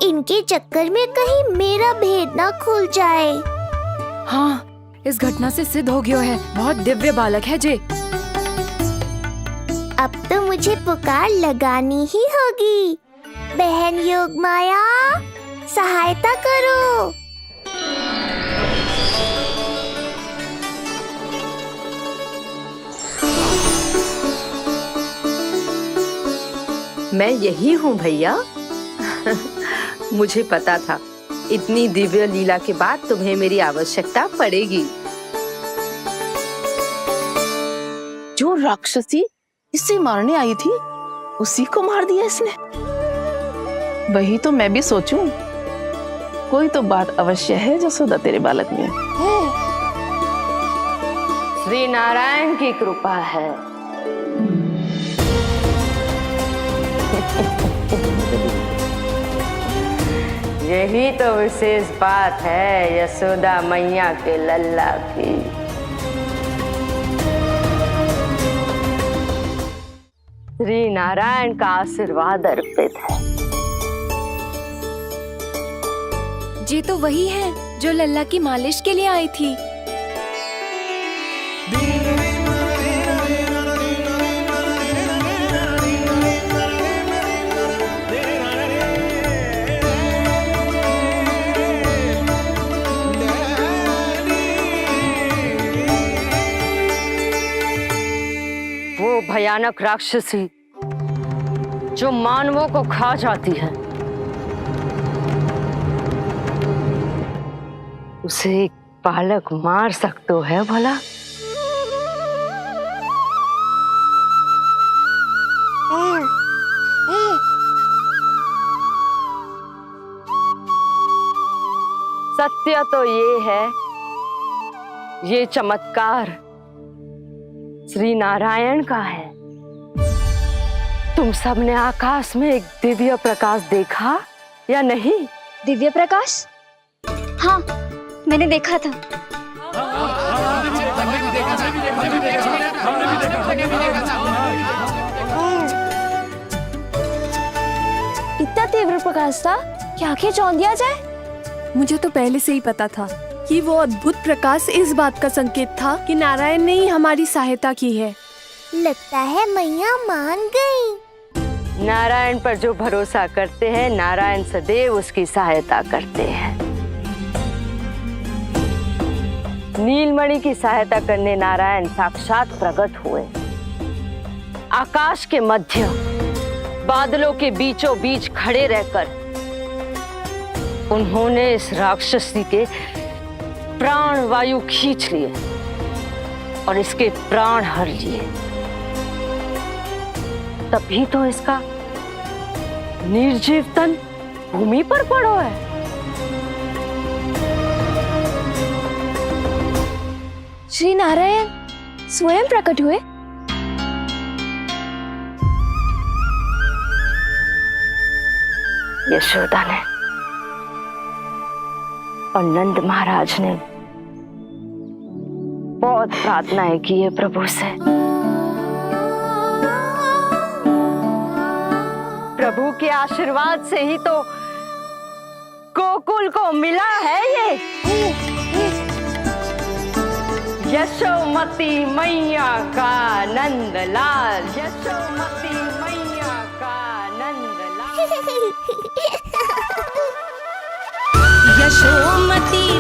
इनके चक्कर में कहीं मेरा भेद ना खुल जाए। हाँ, इस घटना से सिद्ध हो गया है, बहुत दिव्य बालक है जे। अब तो मुझे पुकार लगानी ही होगी। बहन योगमाया, सहायता करो। मैं यही हूँ भैया। मुझे पता था इतनी दिव्य लीला के बाद तुम्हें मेरी आवश्यकता पड़ेगी। जो राक्षसी इसे मारने आई थी उसी को मार दिया इसने। वही तो मैं भी सोचूं, कोई तो बात अवश्य है जसोदा तेरे बालक में। श्री नारायण की कृपा है। यही तो विशेष बात है यशोदा मैया के लल्ला की। श्री नारायण का आशीर्वाद अर्पित है। जी तो वही है जो लल्ला की मालिश के लिए आई थी। भयानक राक्षसी जो मानवों को खा जाती है, उसे एक बालक मार सकते है भला? सत्य तो ये है, ये चमत्कार श्री नारायण का है। तुम सबने आकाश में एक दिव्य प्रकाश देखा या नहीं? दिव्य प्रकाश? हाँ, मैंने देखा था। इतना तीव्र प्रकाश था कि आंखें चौंध दिया जाए। मुझे तो पहले से ही पता था कि वो अद्भुत प्रकाश इस बात का संकेत था कि नारायण ने ही हमारी सहायता की है। लगता है मैया मान गई। नारायण पर जो भरोसा करते हैं, नारायण सदैव उसकी सहायता करते हैं। नीलमणि की सहायता करने नारायण साक्षात प्रकट हुए। आकाश के मध्य बादलों के बीचों बीच खड़े रहकर उन्होंने इस राक्षसी के प्राण वायु खींच लिए और इसके प्राण हर लिए। तभी तो इसका निर्जीव तन भूमि पर पड़ो है। श्री नारायण स्वयं प्रकट हुए। यशोदा ने और नंद महाराज ने बहुत प्रार्थनाएं की है प्रभु से। प्रभु के आशीर्वाद से ही तो गोकुल को मिला है ये। यशोमती मैया का नंदलाल, यशोमती मैया का नंदलाल। यशोमती